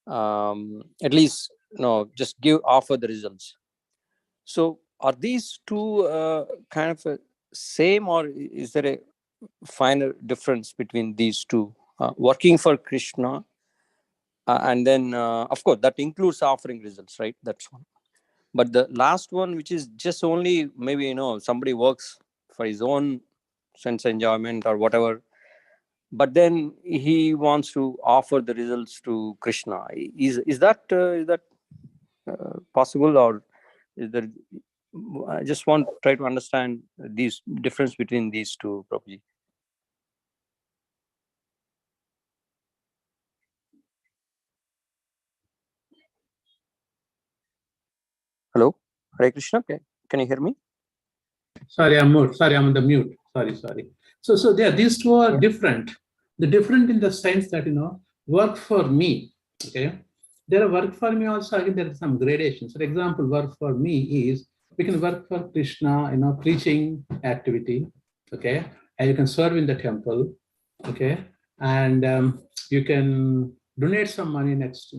S6: at least just offer the results. So are these two kind of same, or is there a finer difference between these two? Working for Krishna, and then of course that includes offering results, right? That's one. But the last one, which is just only maybe somebody works for his own sense enjoyment or whatever, but then he wants to offer the results to Krishna. Is that possible, or is there? I just want to try to understand these difference between these two, Prabhuji. Hello, Hare Krishna. Can you hear me?
S1: Sorry, I'm mute. Sorry, I'm on the mute. Sorry. So these two are different. The different in the sense that work for me. Okay, there are work for me also. Again, there are some gradations. For example, work for me is we can work for Krishna, preaching activity. Okay, and you can serve in the temple. Okay, and you can donate some money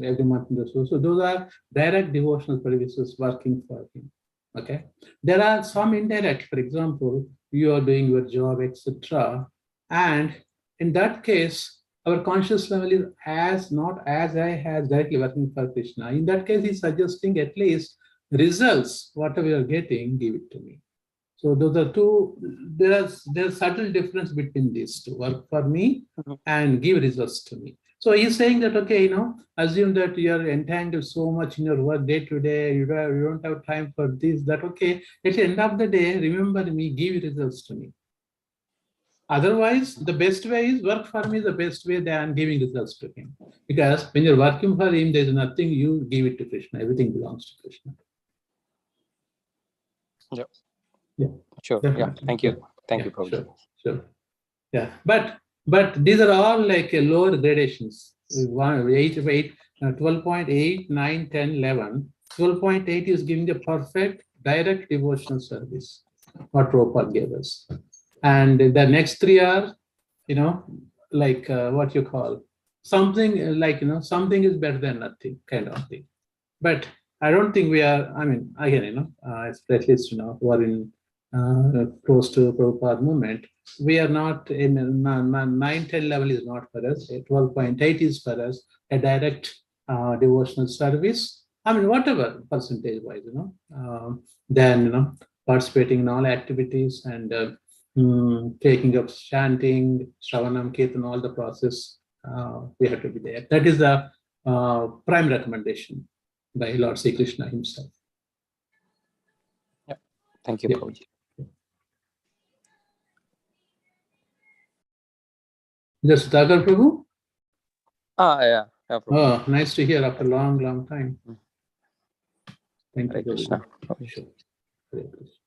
S1: every month in the source. So those are direct devotional services working for him. Okay, there are some indirect. For example, you are doing your job, etc., and in that case, our conscious level is not as I has directly working for Krishna. In that case, he's suggesting at least results, whatever you are getting, give it to me. So those are two. There's subtle difference between these two: work for me and give results to me. So he's saying that, okay, assume that you are entangled so much in your work day to day, you don't have time for this, that, okay, at the end of the day, remember me, give results to me. Otherwise, the best way is work for me, the best way than giving results to him. Because when you're working for him, there's nothing, you give it to Krishna, everything belongs to Krishna. Yeah.
S6: Sure.
S1: Definitely.
S6: Yeah. Thank you. Thank you, Prabhuji.
S1: Sure. Yeah. But these are all like lower gradations. 12.8, 9, 10, 11. 12.8 is giving the perfect direct devotional service, what Prabhupada gave us. And the next three are, like what you call something like, something is better than nothing kind of thing. But I don't think we are, again, at least, who are in close to Prabhupada movement, we are not in 9-10 level is not for us. 12.8 is for us, a direct devotional service. Whatever percentage wise, then participating in all activities and taking up chanting, Shravanam, Kirtan, all the process, we have to be there. That is the prime recommendation by Lord Sri Krishna himself.
S6: Yeah. Thank you, Prabhuji.
S1: Just Dagar Prabhu?
S6: Yeah, Prabhu.
S1: Oh, nice to hear after a long time. Thank you,
S6: Krishna.
S1: Sure. Hare Krishna.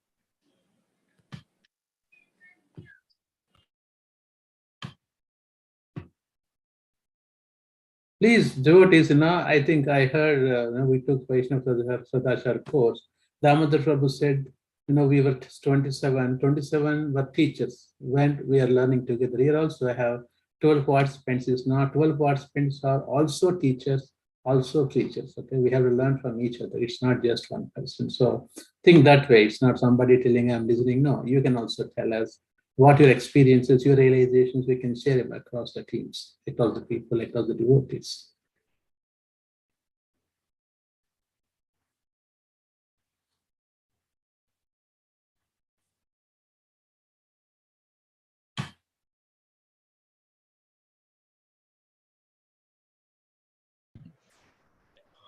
S1: Please, devotees, I think I heard we took Vaishnava Sadashar course. Damodar Prabhu said, we were 27 were teachers when we are learning together. Here also I have 12 participants. It's not 12 participants are also teachers, also teachers. Okay, we have to learn from each other. It's not just one person. So think that way. It's not somebody telling I'm listening. No, you can also tell us what your experiences, your realizations, we can share them across the teams, across the people, across the devotees.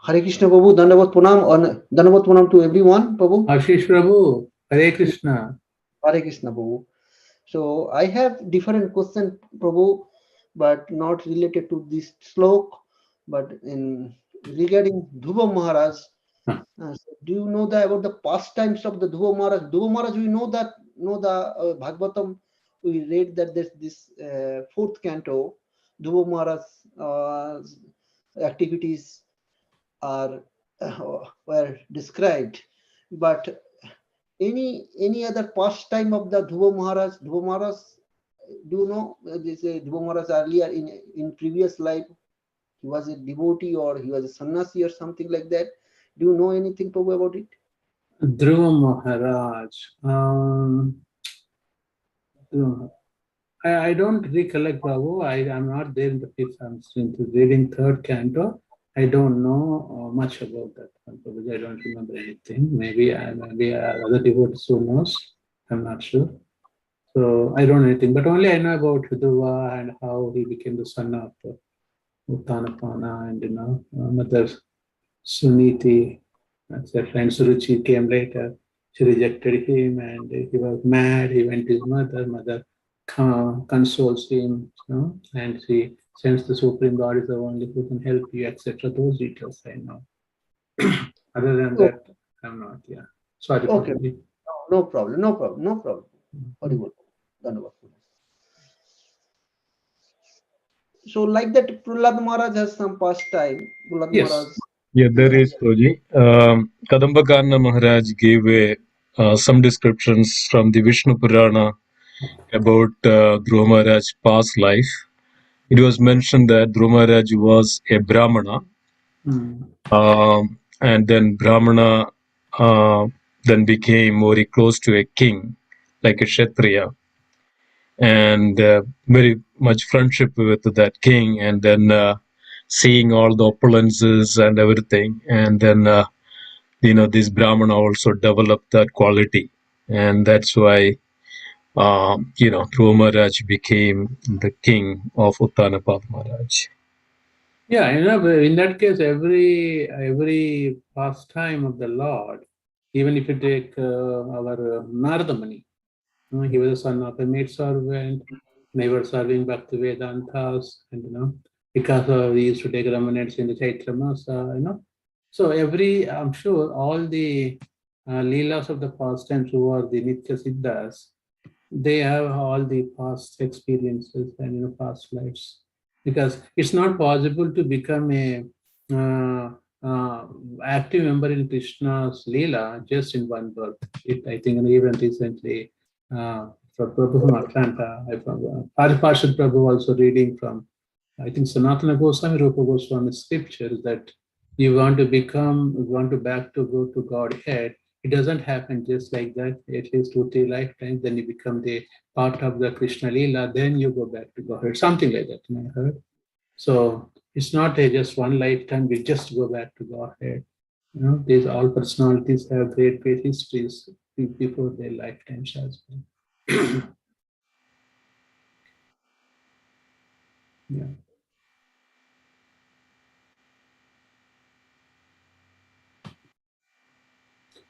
S7: Hare Krishna Prabhu, Dandavat Pranam to everyone, Prabhu.
S1: Ashish Prabhu, Hare Krishna.
S7: Hare Krishna Prabhu. So I have different question, Prabhu. but not related to this slok. But in regarding Dhruva Maharaj, so do you know about the pastimes of the Dhruva Maharaj? Dhruva Maharaj, we know the Bhagavatam. We read that there's this fourth canto, Dhruva Maharaj's activities are were described, but any other pastime of the Dhruva Maharaj? Dhruva Maharaj, do you know this Dhruva Maharaj earlier in previous life he was a devotee or he was a sannyasi or something like that? Do you know anything, Prabhu, about it?
S1: Dhruva Maharaj. I don't recollect, Prabhu. I am not there in the fifth. I'm reading third canto. I don't know much about that one, Prabhuji. I don't remember anything. Maybe other devotees who knows. I'm not sure. So I don't know anything. But only I know about Dhruva and how he became the son of Uttanapana and Mother Suniti, etc. And Suruchi came later. She rejected him and he was mad. He went to his mother. Mother consoles him, and she sends the Supreme God is the only who can help you, etc. Those details I know. Other than that, I'm not. Yeah. Sorry.
S7: Okay. No problem. Very good. So, like that, Prahlad Maharaj has some pastime.
S1: Yes.
S7: Maharaj.
S2: Yeah, there is, Prabhuji. Kadambakarna Maharaj gave some descriptions from the Vishnu Purana about Dhruva Maharaj's past life. It was mentioned that Dhruva Maharaj was a Brahmana, and then Brahmana then became very close to a king, like a Kshatriya, and very much friendship with that king, and then seeing all the opulences and everything, and then this Brahmana also developed that quality, and that's why Dhruva Maharaj became the king of Uttanapada Maharaj.
S1: Yeah, in that case, every pastime of the Lord, even if you take our Narada Muni, he was the son of a maid servant, they were serving Bhakti Vedantas, and because we used to take Ramanets in the Chaitra Masa, So I'm sure all the Leelas of the pastimes who are the Nitya Siddhas, they have all the past experiences and past lives. Because it's not possible to become a active member in Krishna's Leela just in one birth. I think even recently, for Prabhu from Atlanta, Parshad Prabhu also reading from, I think Sanatana Goswami, Rupa Goswami's scriptures that you want to go to Godhead. It doesn't happen just like that. At least 2-3 lifetimes, then you become the part of the Krishna Leela, then you go back to Godhead, something like that, I heard. So it's not just one lifetime, we just go back to Godhead. These all personalities have great histories before their lifetimes as well. Yeah.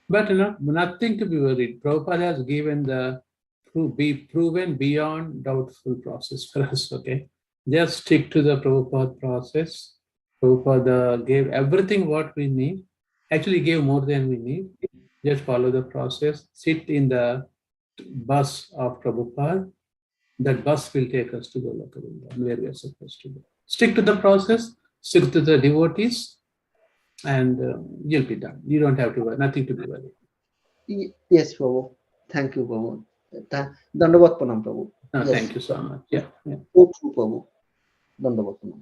S1: But nothing to be worried. Prabhupada has given be proven beyond doubtful process for us, okay? Just stick to the Prabhupada process. Prabhupada gave everything what we need. Actually gave more than we need. Just follow the process. Sit in the bus of Prabhupada. That bus will take us to Goloka Vrindavan, where we are supposed to go. Stick to the process. Stick to the devotees. And you'll be done. You don't have to worry, nothing to be worried.
S7: Yes, Prabhu. Thank you, Prabhu. Dandavat Pranam, Prabhu.
S1: Yes. Thank you so much. Yeah.
S7: So true, Prabhu. Dandavat Pranam.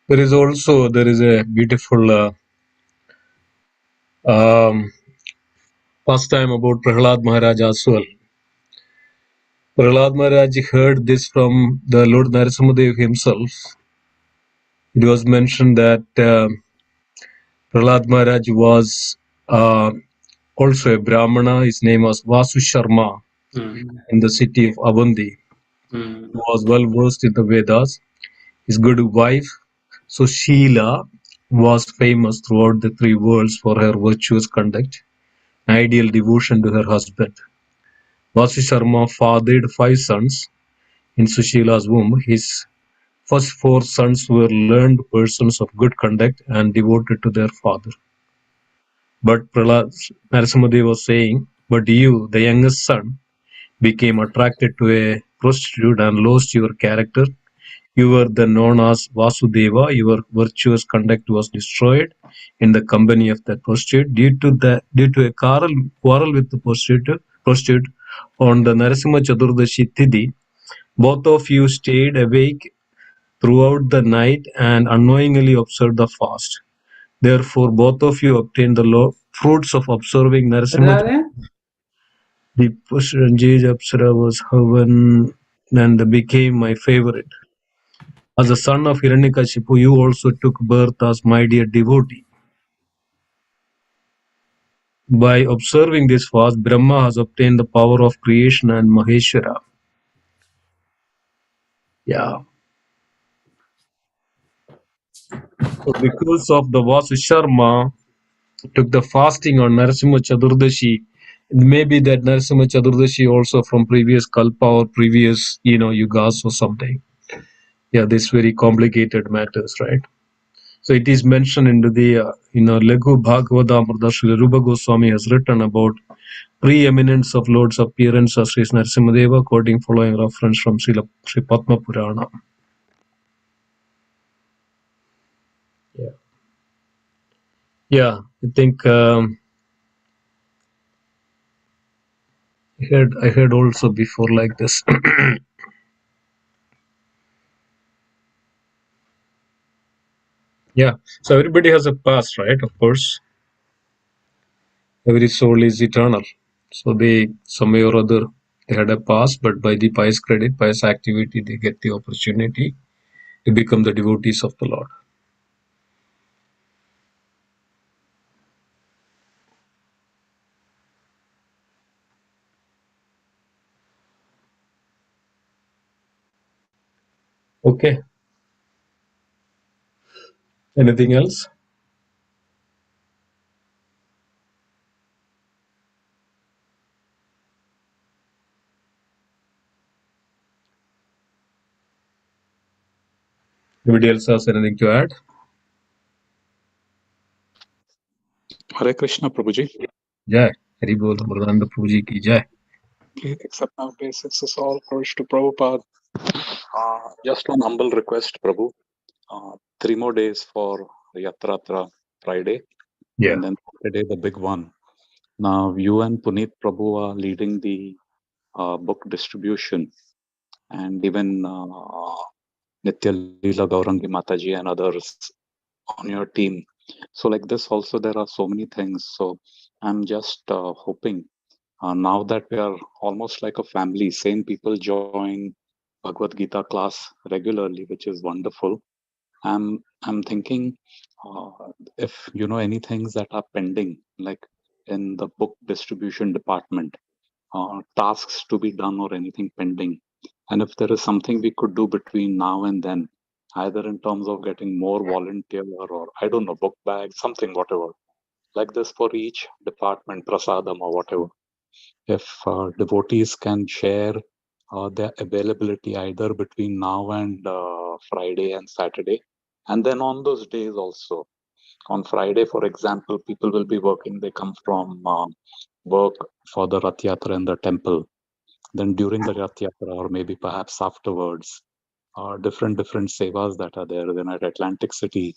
S2: There is a beautiful pastime about Prahlad Maharaj as well. Prahlad Maharaj heard this from the Lord Narasimhadev himself. It was mentioned that Prahlad Maharaj was also a Brahmana. His name was Vasu Sharma in the city of Avanti. He was well versed in the Vedas. His good wife, Sushila, was famous throughout the 3 worlds for her virtuous conduct, ideal devotion to her husband. Vasu Sharma fathered 5 sons in Sushila's womb. His first 4 sons were learned persons of good conduct and devoted to their father. But Prahlad Narasimhadeva was saying, but you, the youngest son, became attracted to a prostitute and lost your character. You were then known as Vasudeva. Your virtuous conduct was destroyed in the company of that prostitute due to a quarrel with the prostitute on the Narasimha Chaturdashi Tithi. Both of you stayed awake throughout the night and unknowingly observed the fast. Therefore, both of you obtained the fruits of observing Narasimha. The Pusranjij Apsara was heaven and became my favorite. As a son of Hiranyakashipu, you also took birth as my dear devotee. By observing this fast, Brahma has obtained the power of creation and Maheshwara. Yeah. So because of the Vasu Sharma took the fasting on Narasimha Chaturdashi, maybe that Narasimha Chaturdashi also from previous Kalpa or previous, yugas or something. Yeah, this very complicated matters, right? So it is mentioned in the, Laghu Bhagavadamrita, Sri Rupa Goswami has written about preeminence of Lord's appearance as Sri Narasimhadeva, quoting following reference from Sri Padma Purana. Yeah, I think I heard also before like this. Yeah, so everybody has a past, right? Of course, every soul is eternal. So they, some way or other, they had a past, but by the pious credit, pious activity, they get the opportunity to become the devotees of the Lord. Okay. Anything else? Anybody else has anything to add?
S5: Hare Krishna, Prabhuji.
S2: Jai. Hari Bol. Murdananda Prabhuji ki Jai.
S5: Please accept my obeisances, all courage to Prabhupada. Just one humble request, Prabhu. 3 more days for Yatratra Friday.
S2: Yeah.
S5: And then Saturday, the big one. Now, you and Puneet Prabhu are leading the book distribution. And even Nitya Leela Gaurangi Mataji and others on your team. So like this also, there are so many things. So I'm just hoping now that we are almost like a family, same people join Bhagavad Gita class regularly, which is wonderful. I'm thinking if you know any things that are pending, like in the book distribution department, tasks to be done or anything pending, and if there is something we could do between now and then, either in terms of getting more volunteer or I don't know, book bag, something, whatever, like this for each department, prasadam or whatever. If devotees can share their availability either between now and Friday and Saturday, and then on those days also. On Friday, for example, people will be working. They come from work for the Rath Yatra in the temple. Then during the Rath Yatra, or maybe perhaps afterwards, different sevas that are there. Then at Atlantic City,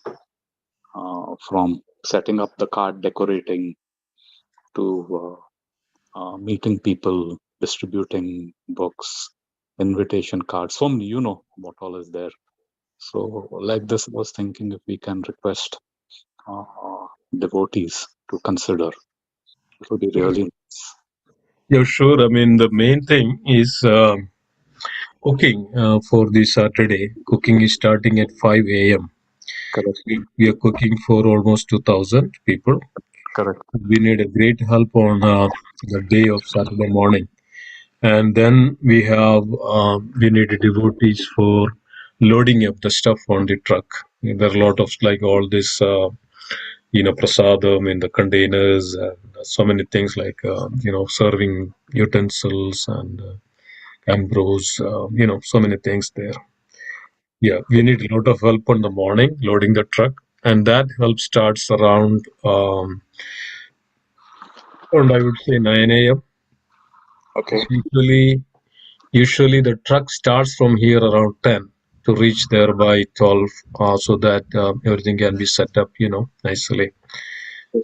S5: from setting up the cart, decorating, to meeting people, distributing books, invitation cards, so many, you know what all is there. So like this, I was thinking if we can request devotees to consider, it would be really nice.
S2: Yeah, sure. I mean, the main thing is cooking for this Saturday. Cooking is starting at 5 a.m.
S5: Correct.
S2: We are cooking for almost 2,000 people.
S5: Correct.
S2: We need a great help on the day of Saturday morning. And then we need devotees for loading up the stuff on the truck. There are a lot of like all this prasadam in the containers, and so many things like serving utensils and bros, so many things there. Yeah, we need a lot of help on the morning loading the truck, and that help starts around I would say 9 a.m.
S5: Okay.
S2: Usually the truck starts from here around 10 to reach there by 12, so that everything can be set up, nicely.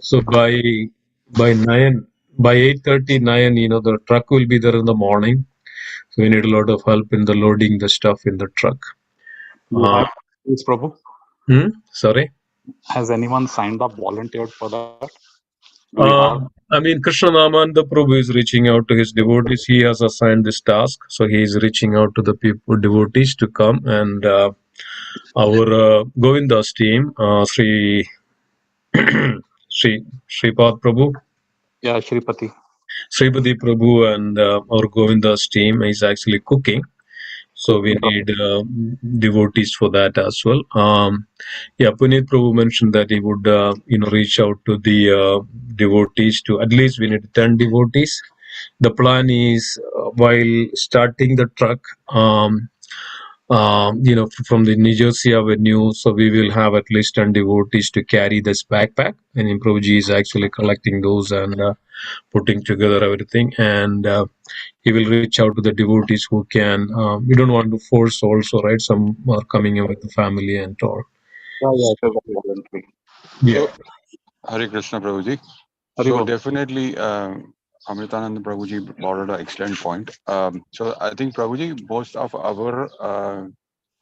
S2: So by 9, by 8:39, the truck will be there in the morning. So we need a lot of help in the loading the stuff in the truck.
S5: You have this, Prabhu?
S2: Sorry.
S5: Has anyone signed up, volunteered for that? Do we have?
S2: I mean, Krishna Namananda Prabhu is reaching out to his devotees. He has assigned this task, so he is reaching out to the people, devotees, to come. And our Govinda's team, Sripad Prabhu,
S5: Yeah, Shripati.
S2: Sripati Prabhu, and our Govinda's team is actually cooking. So we need devotees for that as well. Yeah, Puneet Prabhu mentioned that he would, reach out to the devotees. To at least we need 10 devotees. The plan is, while starting the truck, from the New Jersey Avenue, so we will have at least 10 devotees to carry this backpack. And Prabhuji is actually collecting those and putting together everything. And he will reach out to the devotees who can. We don't want to force also, right? Some are coming in with the family and all.
S5: Yeah, it is voluntary.
S2: Yeah.
S4: Hare Krishna Prabhuji.
S5: Hare
S4: So
S5: Bol.
S4: definitely, Amritanand Prabhuji borrowed an excellent point. So I think Prabhuji, most of our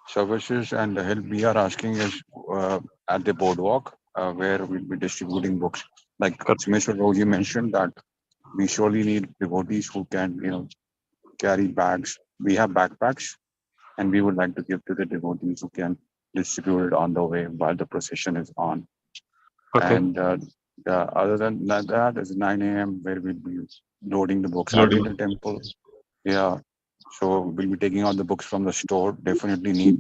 S4: services and the help we are asking is at the boardwalk, where we'll be distributing books. Like Mr. Prabhuji mentioned that we surely need devotees who can, carry bags. We have backpacks, and we would like to give to the devotees who can distribute it on the way while the procession is on.
S5: Okay.
S4: And other than that, is 9 a.m. where we'll be loading the books
S2: Loading.
S4: at the temple. Yeah. So we'll be taking out the books from the store. Definitely need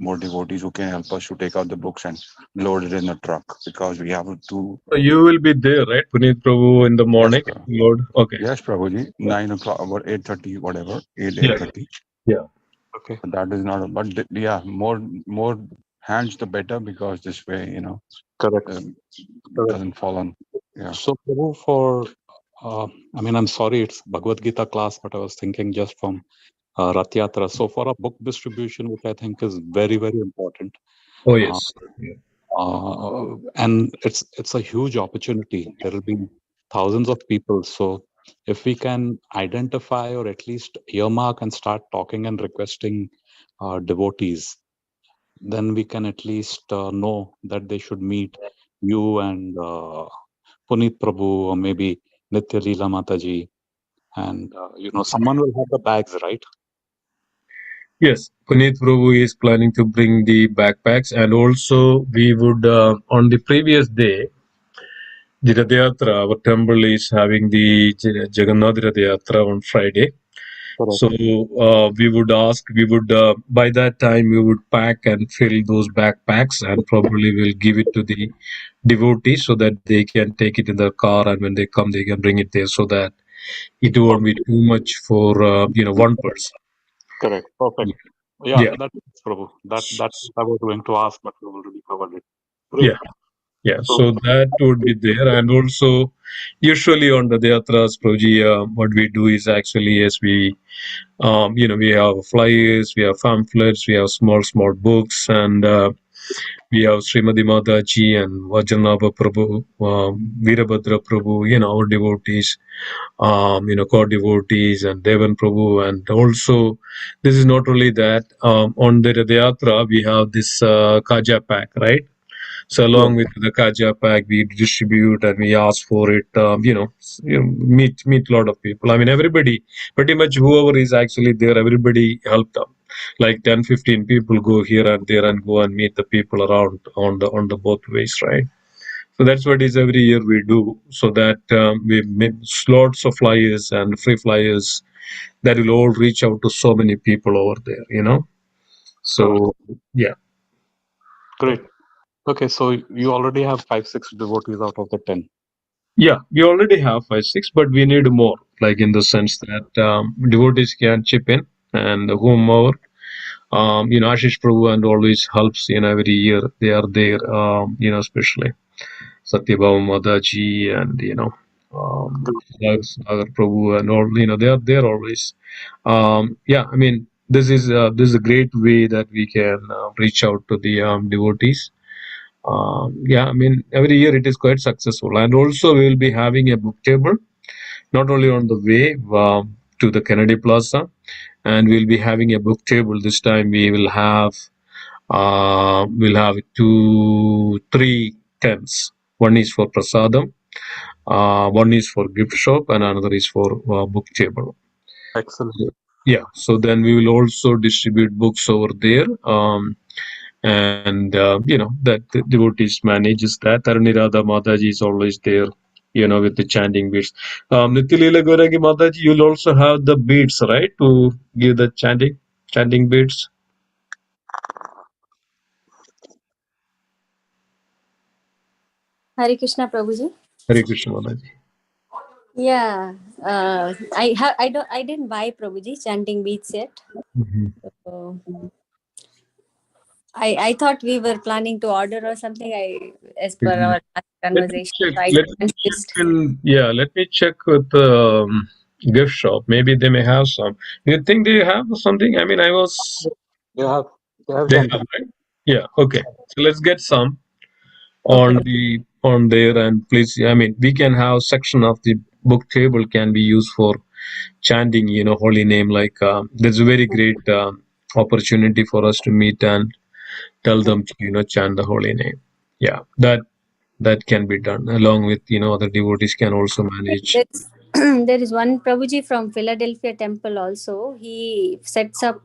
S4: more devotees who can help us to take out the books and load it in the truck, because we have to.
S2: So you will be there, right, Puneet Prabhu, in the morning?
S4: Yes,
S2: Lord. Okay.
S4: Yes, Prabhuji. 9 o'clock, about 8:30, whatever. 8,
S2: Yeah.
S4: 8:30.
S2: Yeah.
S5: Okay.
S4: But that is not. But yeah, more hands the better, because this way,
S5: Correct.
S4: doesn't fall on. Yeah.
S5: So, Prabhu, for I'm sorry, it's Bhagavad Gita class, but I was thinking just from Rath Yatra. So, for a book distribution, which I think is very, very important.
S2: Oh yes.
S5: And it's a huge opportunity. There will be thousands of people. So, if we can identify or at least earmark and start talking and requesting devotees, then we can at least know that they should meet you and Puneet Prabhu, or maybe Nitya Leela Mataji, and someone will have the bags, right?
S2: Yes, Puneet Prabhu is planning to bring the backpacks, and also we would, on the previous day, the Rath Yatra, our temple is having the Jagannath Rath Yatra on Friday.
S5: Correct.
S2: So we would by that time we would pack and fill those backpacks, and probably we'll give it to the devotees so that they can take it in their car, and when they come they can bring it there, so that it won't be too much for one person.
S5: Correct. Perfect.
S2: Yeah.
S5: That's Prabhu. That's what I was going to ask, but we already covered it.
S2: Great. Yeah, so that would be there. And also, usually on the Yatras, Prabhuji, what we do is actually, yes, we have flyers, we have pamphlets, we have small books, and we have Srimati Mataji and Vajranabha Prabhu, Veerabhadra Prabhu, our devotees, core devotees, and Devan Prabhu. And also, this is not only that, on the Yatra, we have this Kaja pack, right? So along with the Kaja pack, we distribute and we ask for it. Meet a lot of people. I mean, everybody, pretty much whoever is actually there, everybody helped them. Like 10, 15 people go here and there and go and meet the people around on the both ways, right? So that's what is every year we do. So that we make lots of flyers and free flyers that will all reach out to so many people over there. So yeah.
S5: Great. Okay, so you already have 5-6 devotees out of the 10.
S2: Yeah, we already have 5-6, but we need more. Like in the sense that devotees can chip in, and whomever Ashish Prabhu and always helps. Every year they are there. Especially Satyabhama Mataji and Sagar Prabhu and all. They are there always. Yeah, I mean this is a great way that we can reach out to the devotees. Yeah, I mean every year it is quite successful, and also we will be having a book table not only on the way to the Kennedy Plaza, and we'll be having a book table. This time we will have we'll have three tents. One is for prasadam, one is for gift shop, and another is for book table.
S5: Excellent.
S2: Yeah, so then we will also distribute books over there. And that the devotees manages that. Tarunirada Mataji is always there, with the chanting beads. Nityalila Gauragi Mataji, you'll also have the beads, right, to give the chanting beads.
S8: Hare Krishna Prabhuji.
S2: Hare Krishna Mataji.
S8: Yeah, I didn't buy Prabhuji chanting beads yet.
S2: Mhm.
S8: So I thought we were planning to order or something. As per our last conversation, so I got confused.
S2: Let me check with the gift shop. Maybe they may have some. Do you think they have something? I mean,
S5: They have
S2: they have,
S5: chanting.
S2: right? Yeah. Okay. So let's get some
S8: Okay.
S2: on there, and please. I mean, we can have section of the book table can be used for chanting. Holy name. Like there's a very great opportunity for us to meet and tell them to chant the holy name. Yeah, that can be done along with other devotees can also manage.
S8: There is one Prabhuji from Philadelphia temple also. He sets up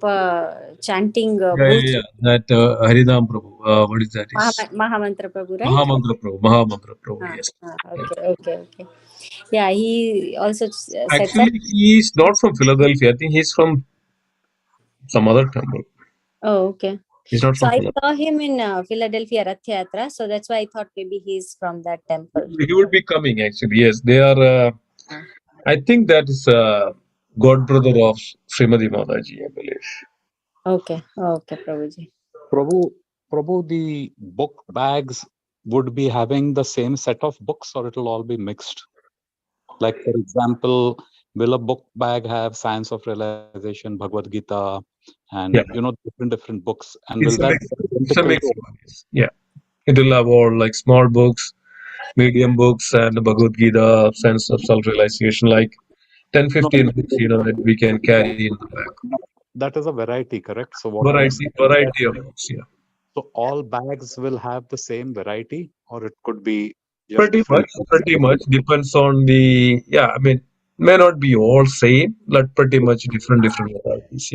S8: chanting booths.
S2: That Haridam Prabhu. What is that? Is
S8: Mahamantra Prabhu, right?
S2: Mahamantra Prabhu. Mahamantra Prabhu. Yes.
S8: Okay. Yeah, he also sets up.
S2: Actually, he is not from Philadelphia. I think he's from some other temple.
S8: Oh, okay.
S2: He's not
S8: So
S2: from
S8: I
S2: Philadelphia.
S8: saw him in Philadelphia Rath Yatra, so that's why I thought maybe he's from that temple.
S2: He would be coming actually. Yes, they are. I think that is god brother of Srimati Mataji, I believe.
S8: Okay, Prabhuji.
S5: Prabhu, the book bags would be having the same set of books, or it'll all be mixed? Like, for example, will a book bag have Science of Realization, Bhagavad Gita, and different books? And
S2: It's
S5: will that
S2: it's a mix. Yeah, it will have all like small books, medium books, and Bhagavad Gita, sense of self-realization, like 10-15 books, that we can carry in the bag.
S5: That is a variety, correct? So what
S2: variety of books, yeah.
S5: So all bags will have the same variety, or it could be just
S2: Pretty much depends on the, I mean, may not be all same, but pretty much different varieties,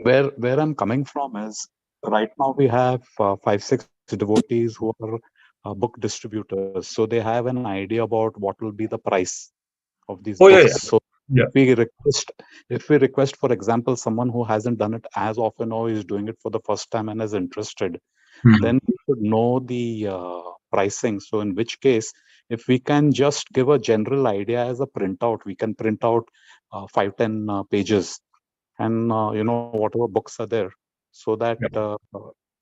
S5: Where I'm coming from is right now we have 5-6 devotees who are book distributors, so they have an idea about what will be the price of these books. So if we request, for example, someone who hasn't done it as often or is doing it for the first time and is interested, then we should know the pricing. So in which case, if we can just give a general idea as a printout, we can print out 5-10 pages, and whatever books are there, so that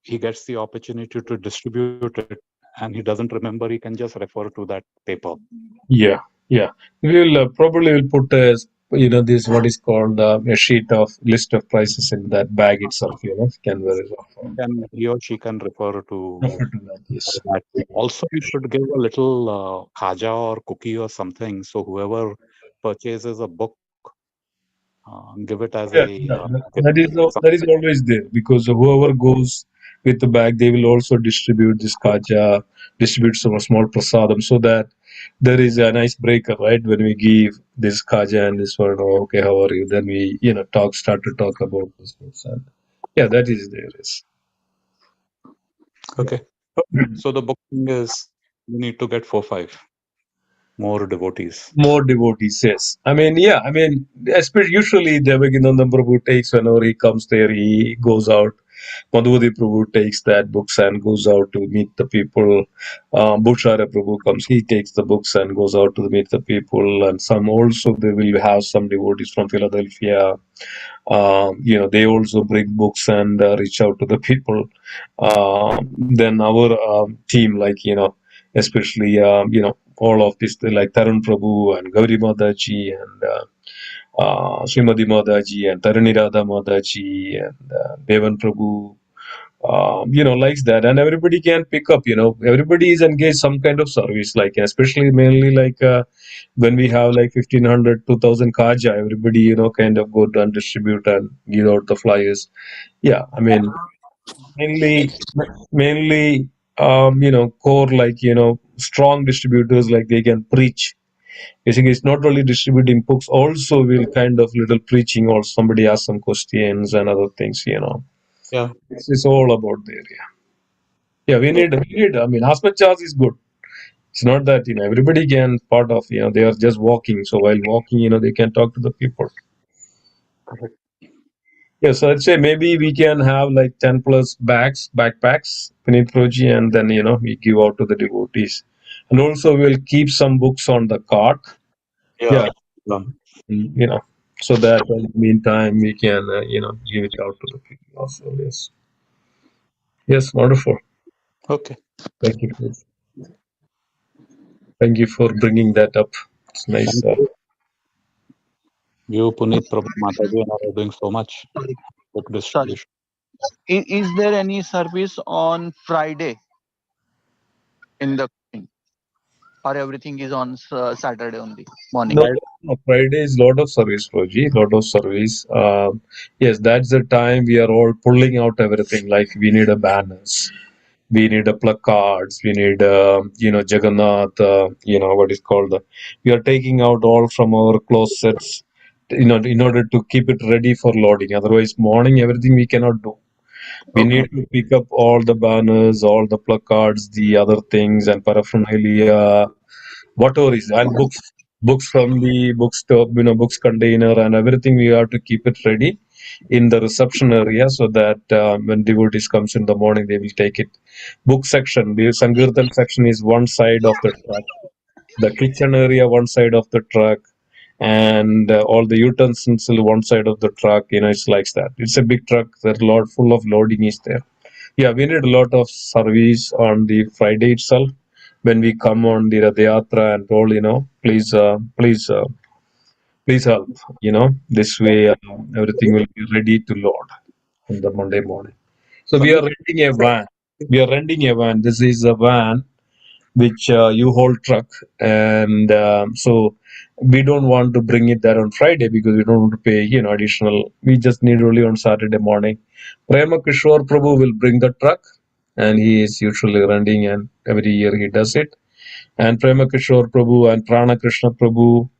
S5: he gets the opportunity to distribute it, and he doesn't remember, he can just refer to that paper.
S2: Yeah. We will probably will put this what is called a sheet of list of prices in that bag itself. Can
S5: he or she can refer to
S2: that. Yes.
S5: that. Also, we should give a little khaja or cookie or something, so whoever purchases a book, give it as
S2: that is always there, because whoever goes with the bag, they will also distribute this kaja, distribute some small prasadam, so that there is a nice breaker, right? When we give this kaja and this one, okay, how are you? Then we start to talk about this person. Yeah, that is there. Is
S5: okay. So the book thing is we need to get 4-5 more devotees.
S2: Yes. I mean, especially usually Devakinanda Prabhu takes, whenever he comes there, he goes out Madhuvati Prabhu takes that books and goes out to meet the people. Bhushara Prabhu comes, he takes the books and goes out to meet the people. And some also, they will have some devotees from Philadelphia. They also bring books and reach out to the people. Then our team, especially, all of this, like Tarun Prabhu and Gauri Mataji and Srimati Mataji and Tarani Radha Mataji and Devan Prabhu, likes that. And everybody can pick up, everybody is engaged some kind of service, like especially mainly when we have like 1,500, 2,000 kaja, everybody, kind of go and distribute and give out the flyers. Yeah, I mean, mainly, core, strong distributors, like they can preach. Basically, it's not only distributing books, also will kind of little preaching, or somebody asks some questions and other things,
S5: Yeah.
S2: It's all about there, yeah. Yeah, we need, I mean, as much as is good. It's not that, everybody can part of, they are just walking. So while walking, they can talk to the people.
S5: Correct.
S2: Yeah, so I'd say maybe we can have like 10 plus backpacks, Puneet Proji, and then, we give out to the devotees. And also we'll keep some books on the cart. Yeah. So that in the meantime, we can, give it out to the people also. Yes. Yes, wonderful.
S5: Okay.
S2: Thank you. Thank you for bringing that up. It's nice.
S5: You, Puneet Prabhu, Mataji, are doing so much book
S3: Sorry.
S5: distribution.
S3: Is there any service on Friday in the thing? Or everything is on Saturday only morning?
S2: No, Friday is lot of service, Roji, lot of service. Yes, that's the time we are all pulling out everything. Like we need a banners, we need a placards, we need, Jagannath, what is called. We are taking out all from our closets, in order to keep it ready for loading. Otherwise, morning everything we cannot do. We need to pick up all the banners, all the placards, the other things, and paraphernalia, whatever is, and books from the bookstore, books container and everything. We have to keep it ready in the reception area, so that when devotees comes in the morning, they will take it. Book section, the Sankirtan section is one side of the truck, the kitchen area one side of the truck, and all the utensils one side of the truck. It's like that. It's a big truck. There's a lot full of loading is there. Yeah, we need a lot of service on the Friday itself when we come on the Rath Yatra and all. Please help. This way everything will be ready to load on the Monday morning. So we are renting a van. This is a van which U-Haul truck, and so we don't want to bring it there on Friday because we don't want to pay additional. We just need only on Saturday morning. Prema Kishore Prabhu will bring the truck, and he is usually renting, and every year he does it. And Prema Kishore Prabhu and Prana Krishna Prabhu,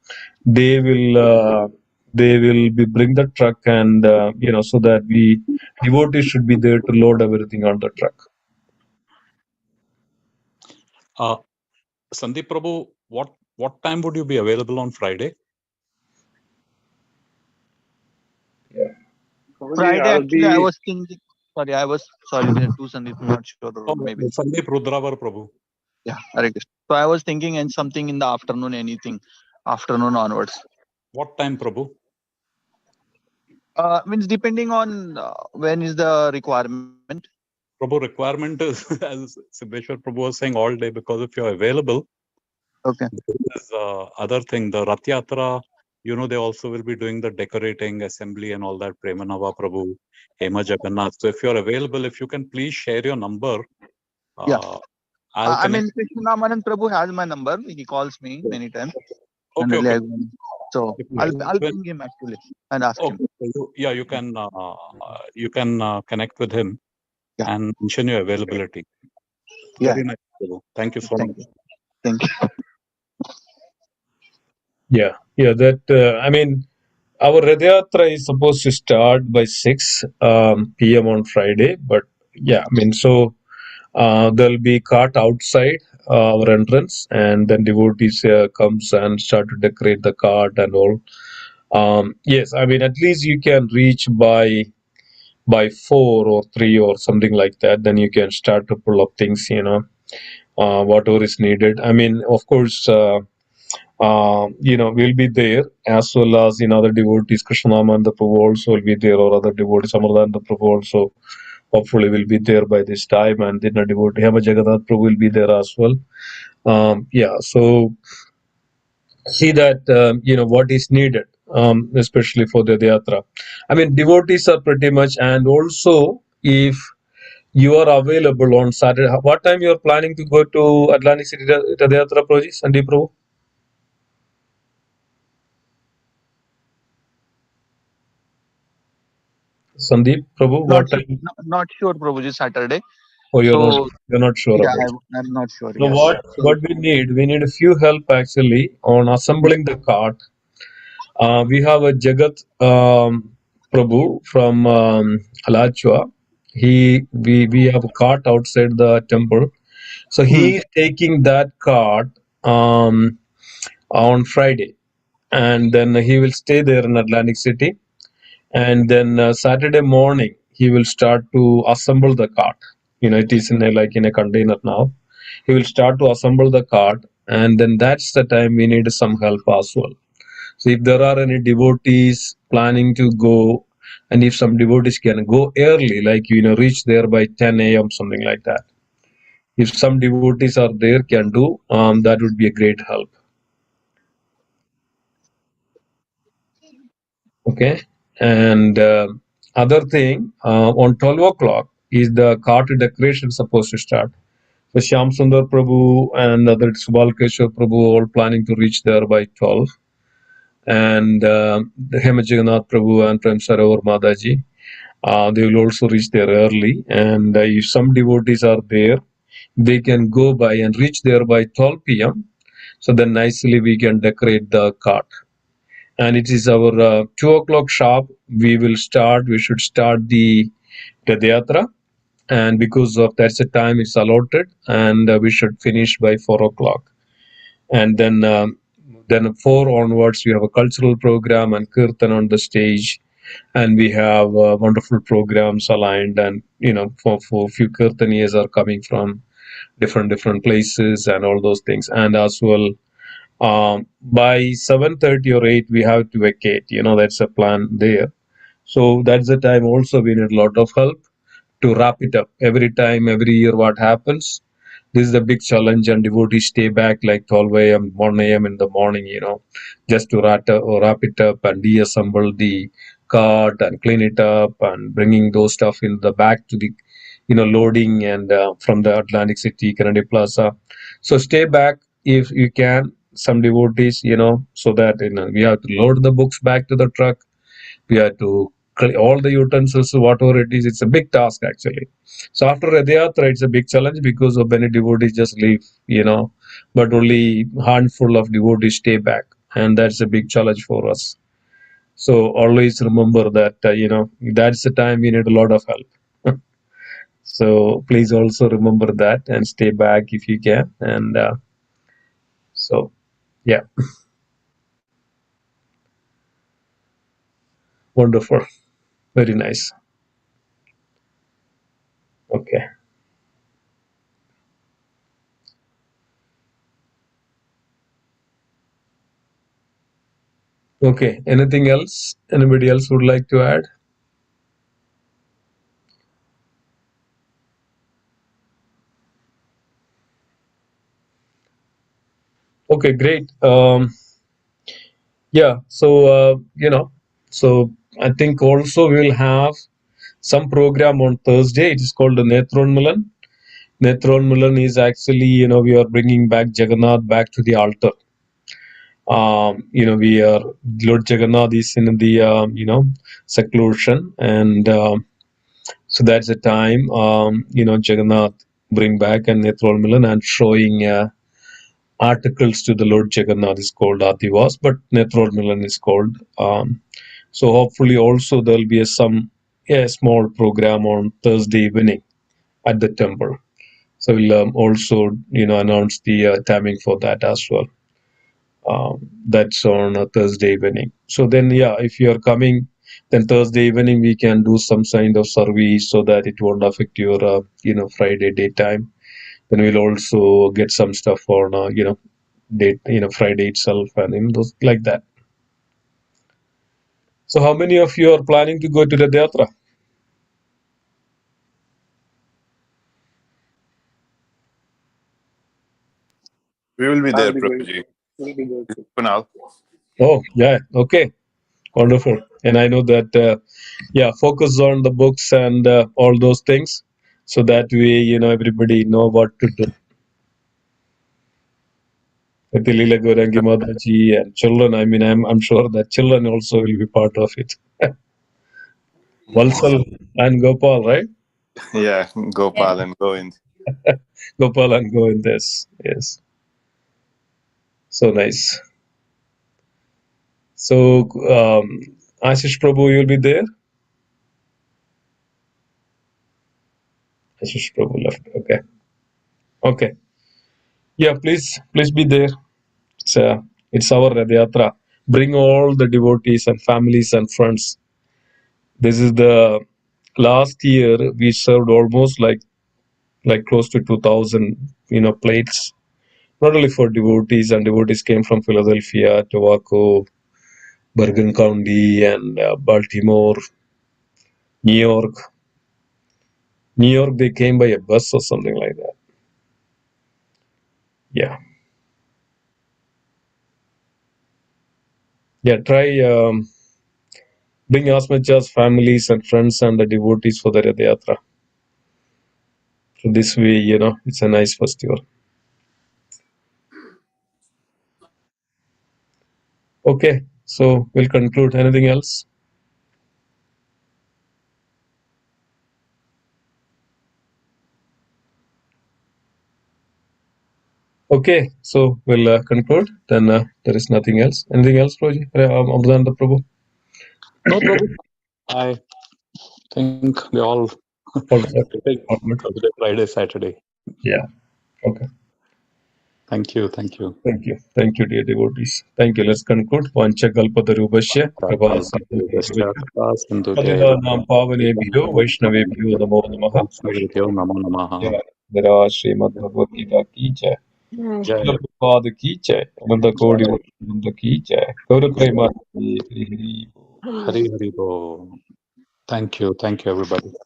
S2: they will be bring the truck, and so that we devotees should be there to load everything on the truck.
S5: Sandeep Prabhu, what time would you be available on Friday?
S3: Friday, actually, I was thinking. Sorry, there are two Sandeep, I'm not sure. Maybe
S5: Sandeep Rudravar Prabhu.
S3: Yeah, Hare Krishna. So I was thinking and something in the afternoon, anything afternoon onwards.
S5: What time, Prabhu?
S3: Means depending on when is the requirement.
S5: Prabhu, requirement is, as Siddheshwar Prabhu was saying, all day, because if you're available,
S3: okay.
S5: There's other thing, the Rath Yatra, they also will be doing the decorating, assembly and all that, Premanava Prabhu, Hema Jagannath. So if you're available, if you can please share your number.
S3: Yeah.
S5: I
S3: mean, Krishnamanan Prabhu has my number. He calls me many times.
S5: Okay.
S3: So I'll ping him actually and ask him.
S5: Yeah, you can connect with him and mention your availability.
S3: Yeah.
S5: Very nice, Prabhu. Thank you so much.
S3: Thank you.
S2: Yeah, that, I mean, our Rath Yatra is supposed to start by 6 p.m. on Friday, but yeah, I mean, so there'll be cart outside our entrance, and then devotees comes and start to decorate the cart and all. Yes, I mean, at least you can reach by by 4 or 3 or something like that, then you can start to pull up things, whatever is needed. I mean, of course, we'll be there, as well as other devotees. Krishnamanda Prabhu also will be there, or other devotees, Amardananda Prabhu also hopefully will be there by this time, and then a devotee Hema Jagannath Prabhu will be there as well. So see that what is needed, especially for the yatra. I mean, devotees are pretty much, and also if you are available on Saturday, what time you are planning to go to Atlantic City Yatra, Prabhuji, Sandeep Prabhu? Sandeep Prabhu,
S3: Not
S2: what
S3: sure,
S2: time?
S3: not sure, Prabhuji, Saturday.
S2: Oh,
S3: So
S2: you're not sure
S3: yeah,
S2: about it.
S3: I'm not sure.
S2: So
S3: Yes.
S2: what we need a few help actually on assembling the cart. We have a Jagat Prabhu from Alachua. We have a cart outside the temple. So he is taking that cart on Friday, and then he will stay there in Atlantic City, and then Saturday morning he will start to assemble the cart. It is in a container now. He will start to assemble the cart, and then that's the time we need some help as well. So if there are any devotees planning to go, and if some devotees can go early, like reach there by 10 a.m. something like that. If some devotees are there, can do, that would be a great help. Okay, and other thing, on 12 o'clock is the cart decoration supposed to start. So Shyam Sundar Prabhu and other Subalkeshwar Prabhu all planning to reach there by 12. And the Hema Jagannath Prabhu and Prem Sarovar Madaji, they will also reach there early. And if some devotees are there, they can go by and reach there by 12 p.m. So then nicely we can decorate the cart. And it is our 2 o'clock sharp. We should start the Yatra. And because of that's the time it's allotted, and we should finish by 4 o'clock. And then 4 onwards, we have a cultural program and kirtan on the stage, and we have wonderful programs aligned. And for few kirtaniyas are coming from different places and all those things. And as well, by 7:30 or 8, we have to vacate. That's a plan there. So that's the time also we need a lot of help to wrap it up. Every time, every year, what happens? This is a big challenge, and devotees stay back like 12 a.m., 1 a.m. in the morning, just to wrap it up and deassemble the cart and clean it up and bringing those stuff in the back to the, loading and from the Atlantic City, Kennedy Plaza. So stay back if you can, some devotees, so that, we have to load the books back to the truck. We have to all the utensils, whatever it is. It's a big task actually. So after Radhayatra, it's a big challenge because of many devotees just leave, but only handful of devotees stay back, and that's a big challenge for us. So always remember that, that's the time we need a lot of help. So please also remember that and stay back if you can. And so, yeah, wonderful, very nice. Okay. Okay, anything else? Anybody else would like to add? Okay, great. Yeah, so so I think also we will have some program on Thursday. It is called the Netron Milan. Netron Milan is actually, we are bringing back Jagannath back to the altar. We are Lord Jagannath is in the seclusion, and so that's the time Jagannath bring back and Netron Milan and showing articles to the Lord Jagannath is called Adivas, but Netron Milan is called. So hopefully also there will be a small program on Thursday evening at the temple. So we'll also announce the timing for that as well. That's on a Thursday evening. So then, yeah, if you are coming, Then Thursday evening we can do some kind of service so that it won't affect your Friday daytime. Then we'll also get some stuff on Friday itself, and those like that. So how many of you are planning to go to the Yatra?
S9: We will be there, Prabhuji. Kunal.
S2: Oh yeah, okay, wonderful. And I know that focus on the books and all those things, so that way everybody know what to do. With the Leela Gaurangi Mataji and children, I mean, I'm sure that children also will be part of it. Valsal and Gopal, right?
S9: Yeah, Gopal and Govind.
S2: Gopal and Govind, yes. So nice. So, Ashish Prabhu, you'll be there? Ashish Prabhu left. Okay. Okay. Yeah, please be there. It's our Rath Yatra. Bring all the devotees and families and friends. This is the last year we served almost like close to 2,000 plates, not only for devotees, and devotees came from Philadelphia, Tobacco, Bergen County, and Baltimore, New York. New York, they came by a bus or something like that. Yeah, try bring as much as families and friends and the devotees for the Rath Yatra. So this way, it's a nice festival. Okay, so we'll conclude. Anything else? Okay, so we'll conclude. Then there is nothing else. Anything else, Roji? Amranda Prabhu?
S5: No, Prabhu. I think we all Friday, Saturday.
S2: Yeah. Okay.
S5: Thank you.
S2: Thank you, dear devotees. Thank you. Let's conclude. Vanchakalpatarubhasya Nam Pavanebhyo Vaishnavebhyo Namo Namaha. Jai Srimad Bhagavad Gita ki jai. Prabhupada ki jai. Ananda Kodi Vaishnava ki jai. Gaura Prema Hari Hari.
S5: Hari Hari Bo. Thank you, everybody.